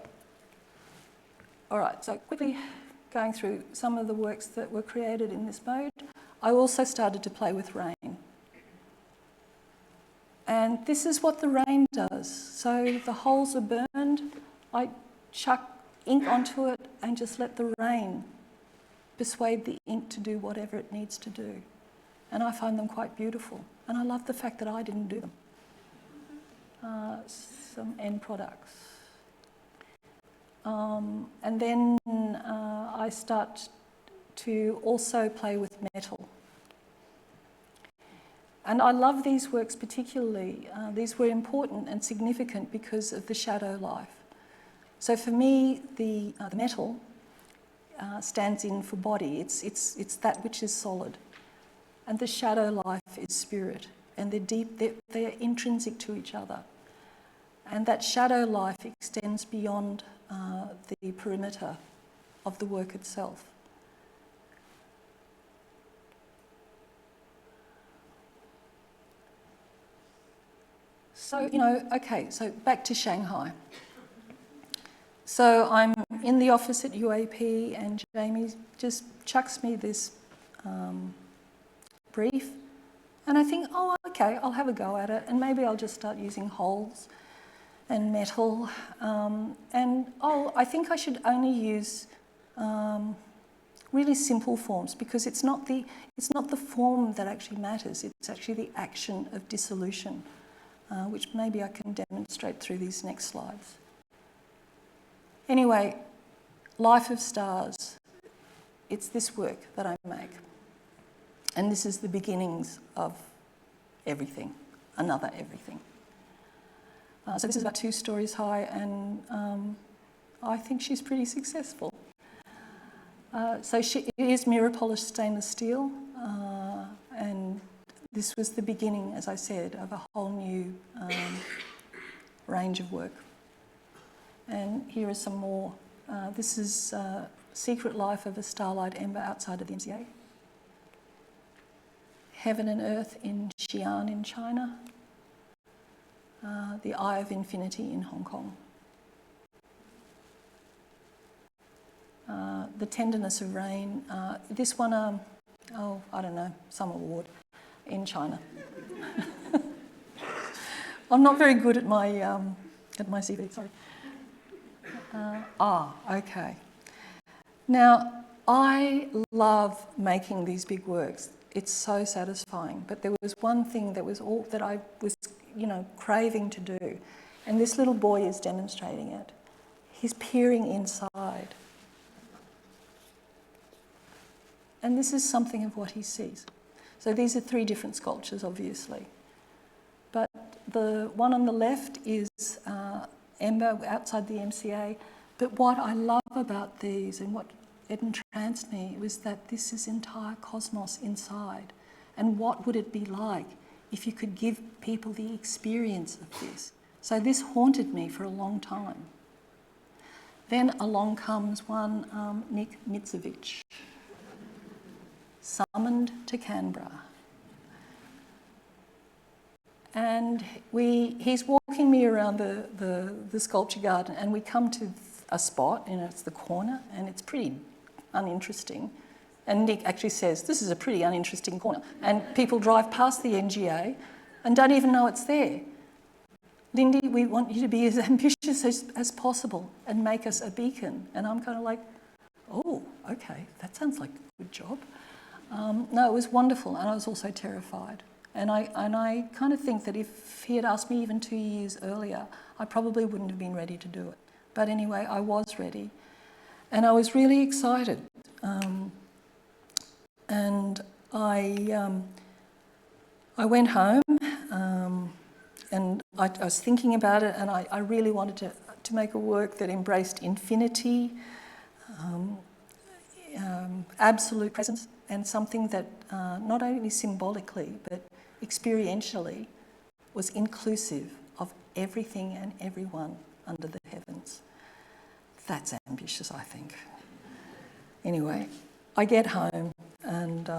quickly going through some of the works that were created in this mode, I also started to play with rain. And this is what the rain does. So the holes are burned, I chuck ink onto it and just let the rain persuade the ink to do whatever it needs to do. And I find them quite beautiful. And I love the fact that I didn't do them. Some end products. And then I start to also play with metal. And I love these works particularly. These were important and significant because of the shadow life. So for me, the metal stands in for body. It's that which is solid. And the shadow life is spirit. And they're deep, they're intrinsic to each other. And that shadow life extends beyond the perimeter of the work itself. So, so back to Shanghai. So I'm in the office at UAP and Jamie just chucks me this brief and I think, oh, okay, I'll have a go at it and maybe I'll just start using holes and metal I think I should only use really simple forms because it's not the form that actually matters, it's actually the action of dissolution. Which maybe I can demonstrate through these next slides. Anyway, Life of Stars. It's this work that I make. And this is the beginnings of everything, another everything. So this is about 2 stories high and I think she's pretty successful. So it is mirror polished stainless steel and this was the beginning, as I said, of a whole new range of work. And here are some more. This is Secret Life of a Starlight Ember outside of the MCA. Heaven and Earth in Xi'an in China. The Eye of Infinity in Hong Kong. The Tenderness of Rain. This one, I don't know, some award. In China. I'm not very good at my CV, sorry. Okay. Now, I love making these big works. It's so satisfying. But there was one thing that I was, craving to do. And this little boy is demonstrating it. He's peering inside. And this is something of what he sees. So these are 3 different sculptures, obviously. But the one on the left is Ember outside the MCA. But what I love about these and what entranced me was that this is entire cosmos inside. And what would it be like if you could give people the experience of this? So this haunted me for a long time. Then along comes one, Nick Mitzovich. Summoned to Canberra. And he's walking me around the sculpture garden and we come to a spot, it's the corner, and it's pretty uninteresting. And Nick actually says, this is a pretty uninteresting corner. And people drive past the NGA and don't even know it's there. Lindy, we want you to be as ambitious as possible and make us a beacon. And I'm kind of like, oh, okay, that sounds like a good job. No, it was wonderful, and I was also terrified. And I kind of think that if he had asked me even 2 years earlier, I probably wouldn't have been ready to do it. But anyway, I was ready. And I was really excited. And I went home and I was thinking about it, and I really wanted to make a work that embraced infinity, absolute presence, and something that not only symbolically but experientially was inclusive of everything and everyone under the heavens. That's ambitious, I think. Anyway, I get home and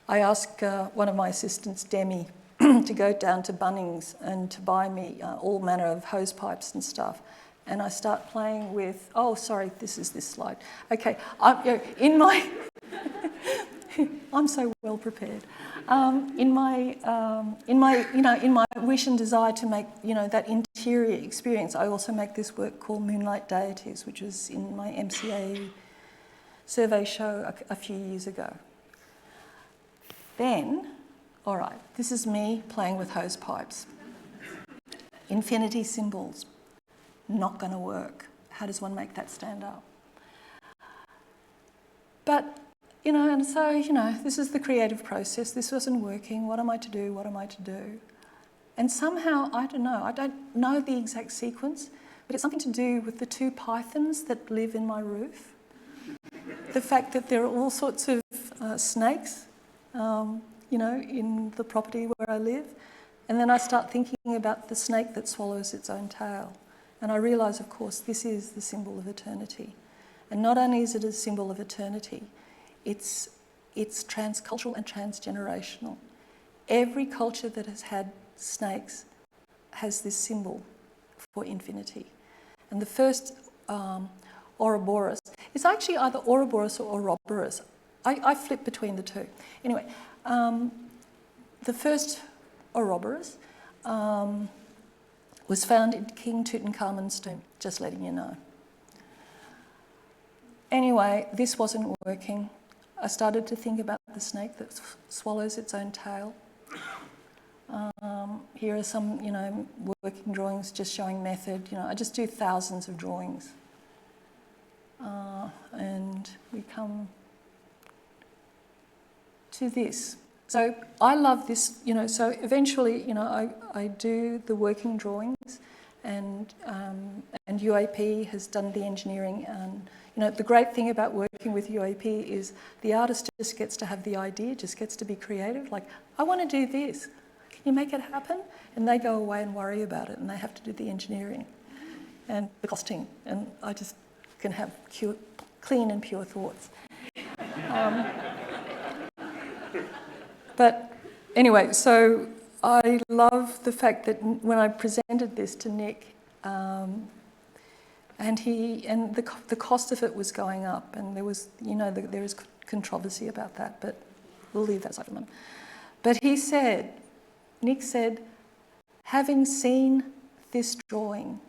I ask one of my assistants, Demi, to go down to Bunnings and to buy me all manner of hose pipes and stuff. And I start playing with, oh, sorry, this is this slide. Okay, in my, I'm so well prepared. In my wish and desire to make, that interior experience, I also make this work called Moonlight Deities, which was in my MCA survey show a few years ago. Then, all right, this is me playing with hose pipes. Infinity symbols, not going to work. How does one make that stand up? But, and so, this is the creative process. This wasn't working. What am I to do? What am I to do? And somehow, I don't know the exact sequence, but it's something to do with the 2 pythons that live in my roof. The fact that there are all sorts of snakes, in the property where I live. And then I start thinking about the snake that swallows its own tail. And I realise, of course, this is the symbol of eternity. And not only is it a symbol of eternity, it's transcultural and transgenerational. Every culture that has had snakes has this symbol for infinity. And the first Ouroboros, it's actually either Ouroboros or Ouroboros. I flip between the two. Anyway, the first Ouroboros was found in King Tutankhamun's tomb, just letting you know. Anyway, this wasn't working. I started to think about the snake that swallows its own tail. Here are some, working drawings just showing method. I just do thousands of drawings. And we come to this. So I love this, so eventually, I do the working drawings and UAP has done the engineering. And, the great thing about working with UAP is the artist just gets to have the idea, just gets to be creative. Like, I want to do this. Can you make it happen? And they go away and worry about it and they have to do the engineering and the costing. And I just can have clean and pure thoughts. But anyway, so I love the fact that when I presented this to Nick, and the cost of it was going up, and there was, there is controversy about that, but we'll leave that aside for a moment. But Nick said, having seen this drawing,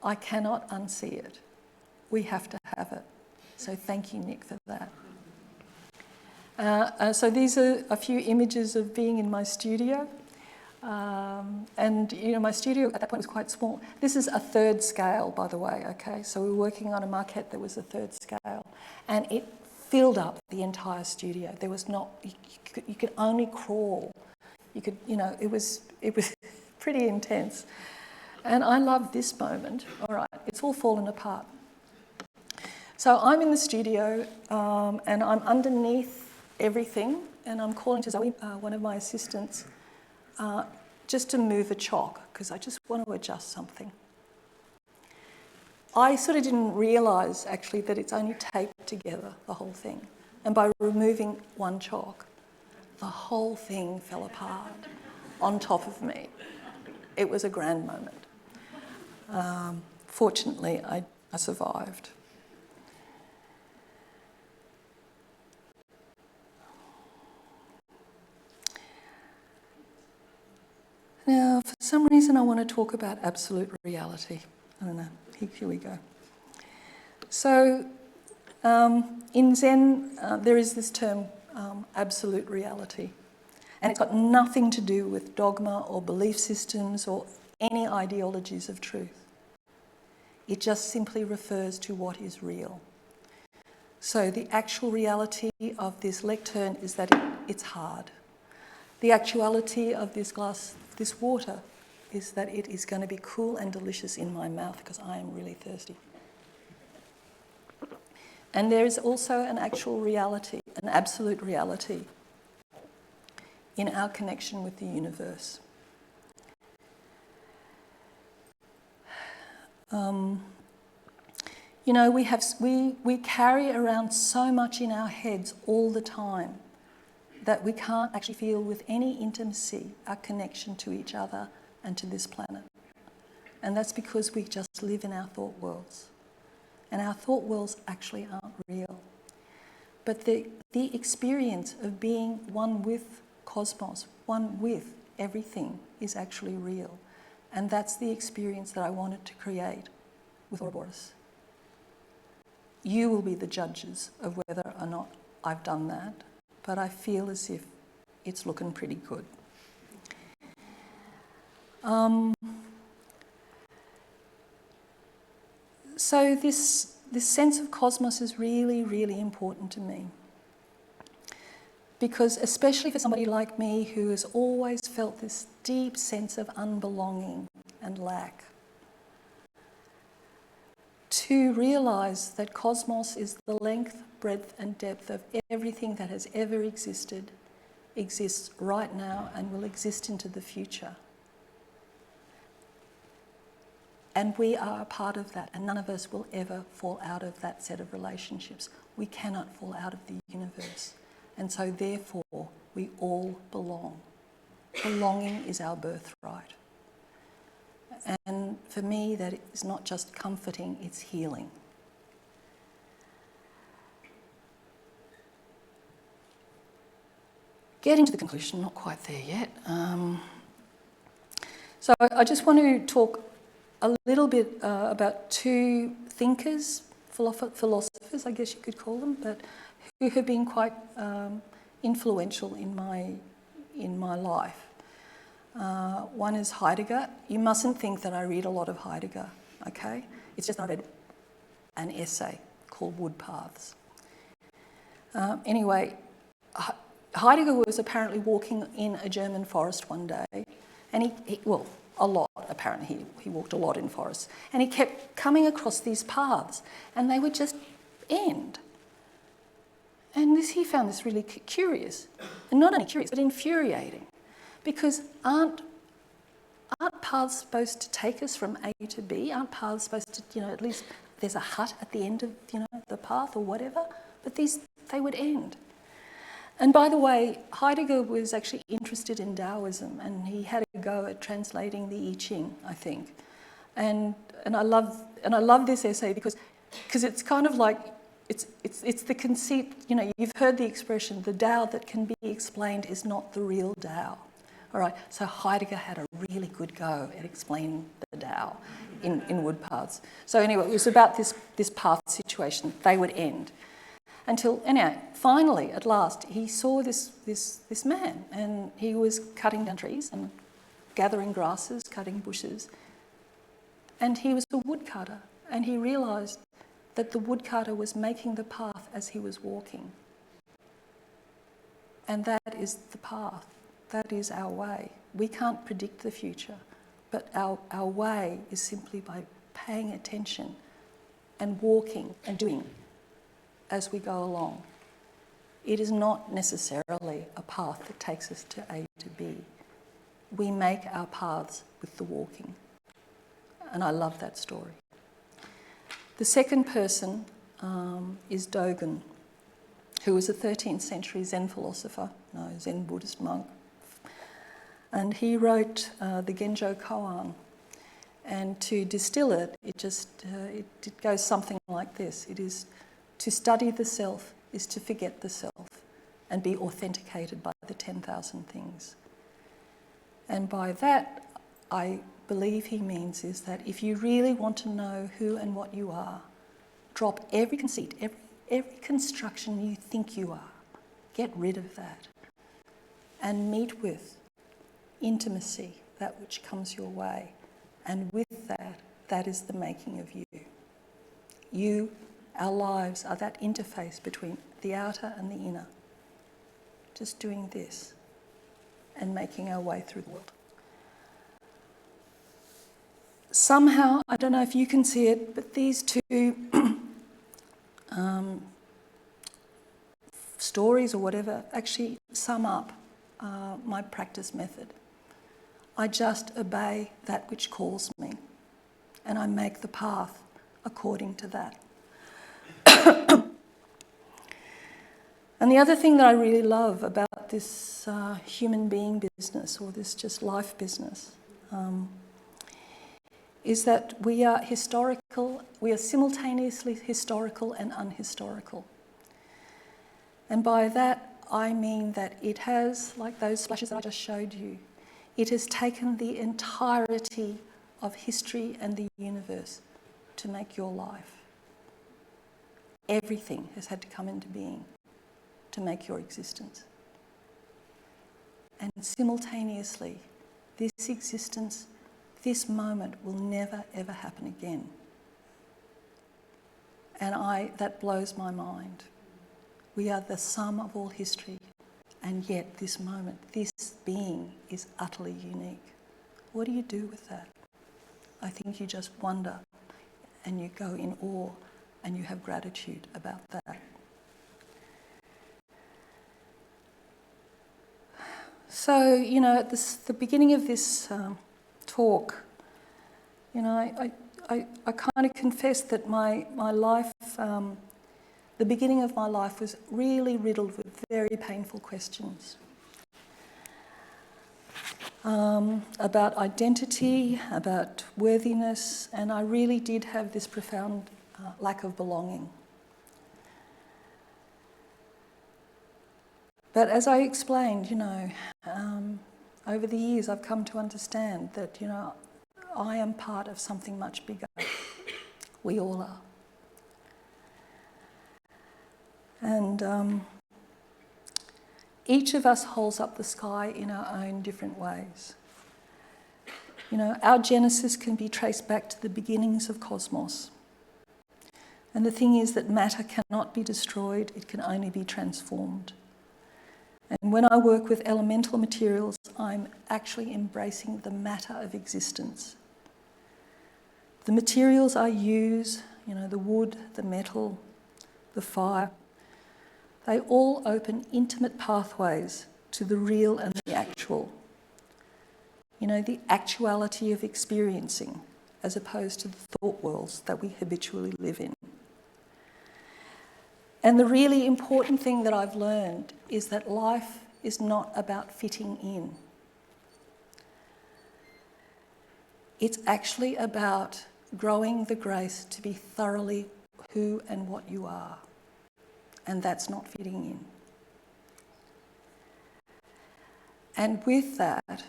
I cannot unsee it. We have to have it. So thank you, Nick, for that. So these are a few images of being in my studio. And, my studio at that point was quite small. This is a 3rd scale, by the way, okay? So we were working on a maquette that was a 3rd scale. And it filled up the entire studio. There was not, you could only crawl. You could, it was pretty intense. And I love this moment. All right, it's all fallen apart. So I'm in the studio and I'm underneath everything, and I'm calling to Zoe, one of my assistants, just to move a chalk, because I just want to adjust something. I sort of didn't realise, actually, that it's only taped together, the whole thing. And by removing one chalk, the whole thing fell apart on top of me. It was a grand moment. Fortunately, I survived. Now, for some reason, I want to talk about absolute reality. I don't know. Here we go. So, in Zen, there is this term, absolute reality. And it's got nothing to do with dogma or belief systems or any ideologies of truth. It just simply refers to what is real. So the actual reality of this lectern is that it's hard. The actuality of this glass, this water, is that it is going to be cool and delicious in my mouth because I am really thirsty. And there is also an actual reality, an absolute reality in our connection with the universe. You know, we carry around so much in our heads all the time that we can't actually feel with any intimacy our connection to each other and to this planet. And that's because we just live in our thought worlds. And our thought worlds actually aren't real. But the experience of being one with cosmos, one with everything, is actually real. And that's the experience that I wanted to create with Ouroboros. You will be the judges of whether or not I've done that, but I feel as if it's looking pretty good. So this sense of cosmos is really, really important to me. Because especially for somebody like me who has always felt this deep sense of unbelonging and lack, to realise that cosmos is the length, breadth and depth of everything that has ever existed, exists right now and will exist into the future. And we are a part of that, and none of us will ever fall out of that set of relationships. We cannot fall out of the universe. And so therefore, we all belong. Belonging is our birthright. And for me, that is not just comforting, it's healing. Getting to the conclusion, not quite there yet. So I just want to talk a little bit about two thinkers, philosophers, I guess you could call them, but who have been quite influential in my life. One is Heidegger. You mustn't think that I read a lot of Heidegger, okay? It's just I read an essay called Wood Paths. Anyway, Heidegger was apparently walking in a German forest one day, and a lot, apparently. He walked a lot in forests. And he kept coming across these paths, and they would just end. And he found this really curious. And not only curious, but infuriating. Because aren't paths supposed to take us from A to B? Aren't paths supposed to, at least there's a hut at the end of, the path or whatever? But they would end. And by the way, Heidegger was actually interested in Taoism, and he had a go at translating the I Ching, I think. And I love this essay because it's kind of like it's the conceit. You've heard the expression, the Tao that can be explained is not the real Tao. All right. So Heidegger had a really good go at explaining the Tao in Wood Paths. So anyway, it was about this path situation. They would end. Anyway, finally, at last, he saw this man, and he was cutting down trees and gathering grasses, cutting bushes, and he was a woodcutter, and he realised that the woodcutter was making the path as he was walking. And that is the path. That is our way. We can't predict the future, but our way is simply by paying attention and walking and doing as we go along. It is not necessarily a path that takes us to A to B. We make our paths with the walking. And I love that story. The second person is Dogen, who was a 13th century Zen philosopher, Zen Buddhist monk. And he wrote the Genjo Koan. And to distill it, it goes something like this. It is: to study the self is to forget the self and be authenticated by the 10,000 things. And by that, I believe he means is that if you really want to know who and what you are, drop every conceit, every construction you think you are. Get rid of that. And meet with intimacy, that which comes your way. And with that, that is the making of you. Our lives are that interface between the outer and the inner. Just doing this. and making our way through the world. Somehow, I don't know if you can see it, but these two stories or whatever actually sum up my practice method. I just obey that which calls me, and I make the path according to that. And the other thing that I really love about this human being business, or this just life business, is that we are simultaneously historical and unhistorical. And by that, I mean that it has, like those splashes that I just showed you, it has taken the entirety of history and the universe to make your life. Everything has had to come into being to make your existence. And simultaneously, this existence, this moment will never ever happen again. And that blows my mind. We are the sum of all history, and yet this moment, this being is utterly unique. What do you do with that? I think you just wonder and you go in awe and you have gratitude about that. So, at the beginning of this talk, I kind of confessed that my life, the beginning of my life was really riddled with very painful questions about identity, about worthiness, and I really did have this profound lack of belonging. But as I explained, over the years I've come to understand that, I am part of something much bigger. We all are. And each of us holds up the sky in our own different ways. Our genesis can be traced back to the beginnings of cosmos. And the thing is that matter cannot be destroyed, it can only be transformed. And when I work with elemental materials, I'm actually embracing the matter of existence. The materials I use, the wood, the metal, the fire, they all open intimate pathways to the real and the actual. The actuality of experiencing, as opposed to the thought worlds that we habitually live in. And the really important thing that I've learned is that life is not about fitting in. It's actually about growing the grace to be thoroughly who and what you are. And that's not fitting in. And with that,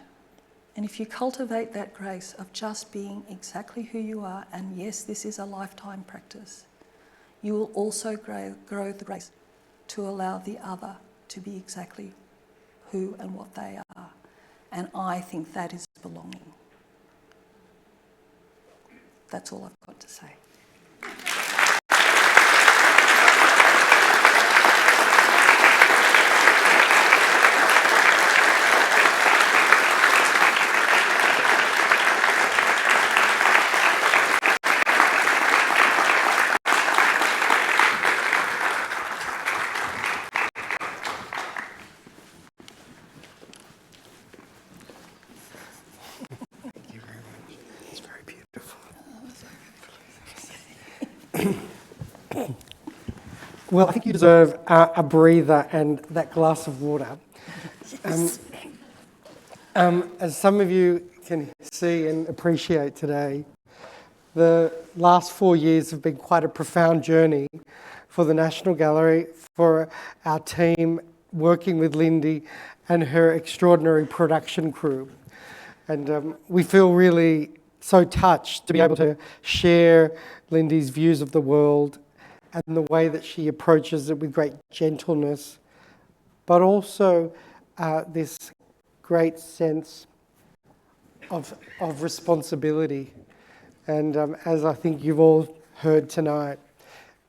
and if you cultivate that grace of just being exactly who you are, and yes, this is a lifetime practice, you will also grow the grace to allow the other to be exactly who and what they are. And I think that is belonging. That's all I've got to say. Well, I think you deserve a breather and that glass of water. As some of you can see and appreciate today, the last 4 years have been quite a profound journey for the National Gallery, for our team working with Lindy and her extraordinary production crew. And we feel really so touched to be able to share Lindy's views of the world and the way that she approaches it with great gentleness, but also this great sense of responsibility. And as I think you've all heard tonight,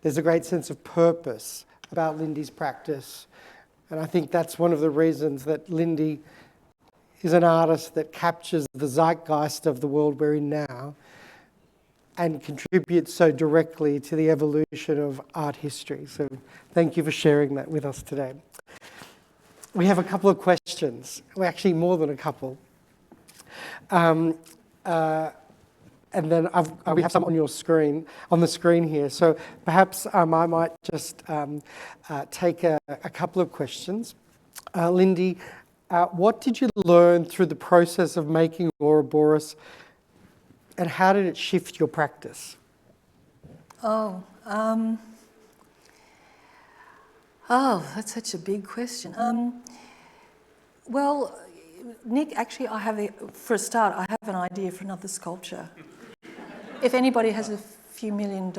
there's a great sense of purpose about Lindy's practice. And I think that's one of the reasons that Lindy is an artist that captures the zeitgeist of the world we're in now and contributes so directly to the evolution of art history. So thank you for sharing that with us today. We have a couple of questions. Well, actually more than a couple. And then we have some on your screen, on the screen here. So perhaps I might just take a couple of questions. Lindy, what did you learn through the process of making Ouroboros, and how did it shift your practice? That's such a big question. Well, Nick, actually, for a start, I have an idea for another sculpture. If anybody has a few $1 million,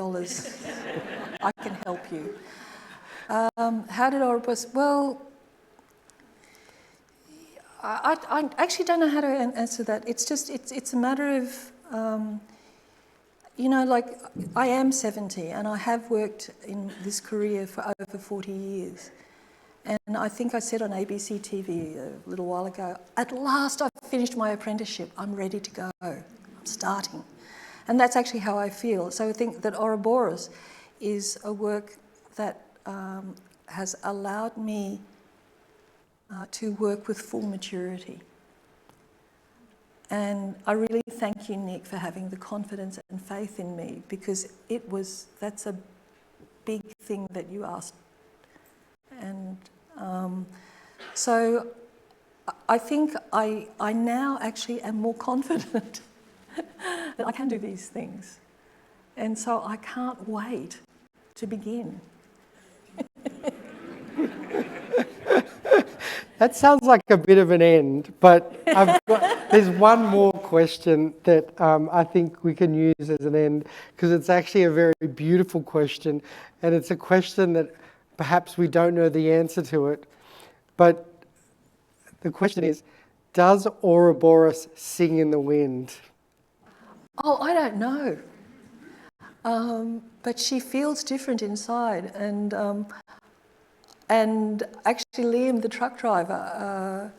I can help you. How did Ouroboros? Well, I actually don't know how to answer that. It's a matter of, like I am 70 and I have worked in this career for over 40 years. And I think I said on ABC TV a little while ago, at last I've finished my apprenticeship, I'm ready to go, I'm starting. And that's actually how I feel. So I think that Ouroboros is a work that has allowed me to work with full maturity. And I really thank you, Nick, for having the confidence and faith in me, because that's a big thing that you asked. And so I think I now actually am more confident that I can do these things. And so I can't wait to begin. That sounds like a bit of an end, but there's one more question that I think we can use as an end, because it's actually a very beautiful question, and it's a question that perhaps we don't know the answer to it, but the question is, does Ouroboros sing in the wind? Oh, I don't know. But she feels different inside, and actually Liam, the truck driver,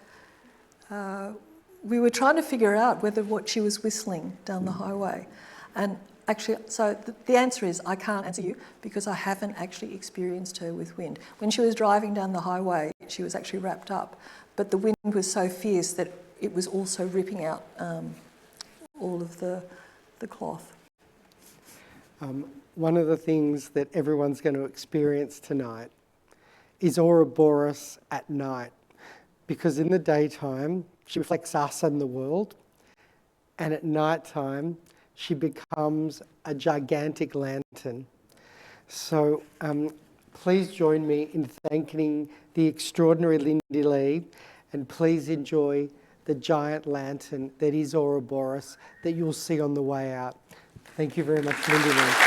we were trying to figure out what she was whistling down the highway. And actually, so the answer is I can't answer you because I haven't actually experienced her with wind. When she was driving down the highway, she was actually wrapped up, but the wind was so fierce that it was also ripping out all of the cloth. One of the things that everyone's going to experience tonight is Ouroboros at night, because in the daytime she reflects us and the world, and at night time she becomes a gigantic lantern. So please join me in thanking the extraordinary Lindy Lee, and please enjoy the giant lantern that is Ouroboros that you'll see on the way out. Thank you very much, Lindy Lee.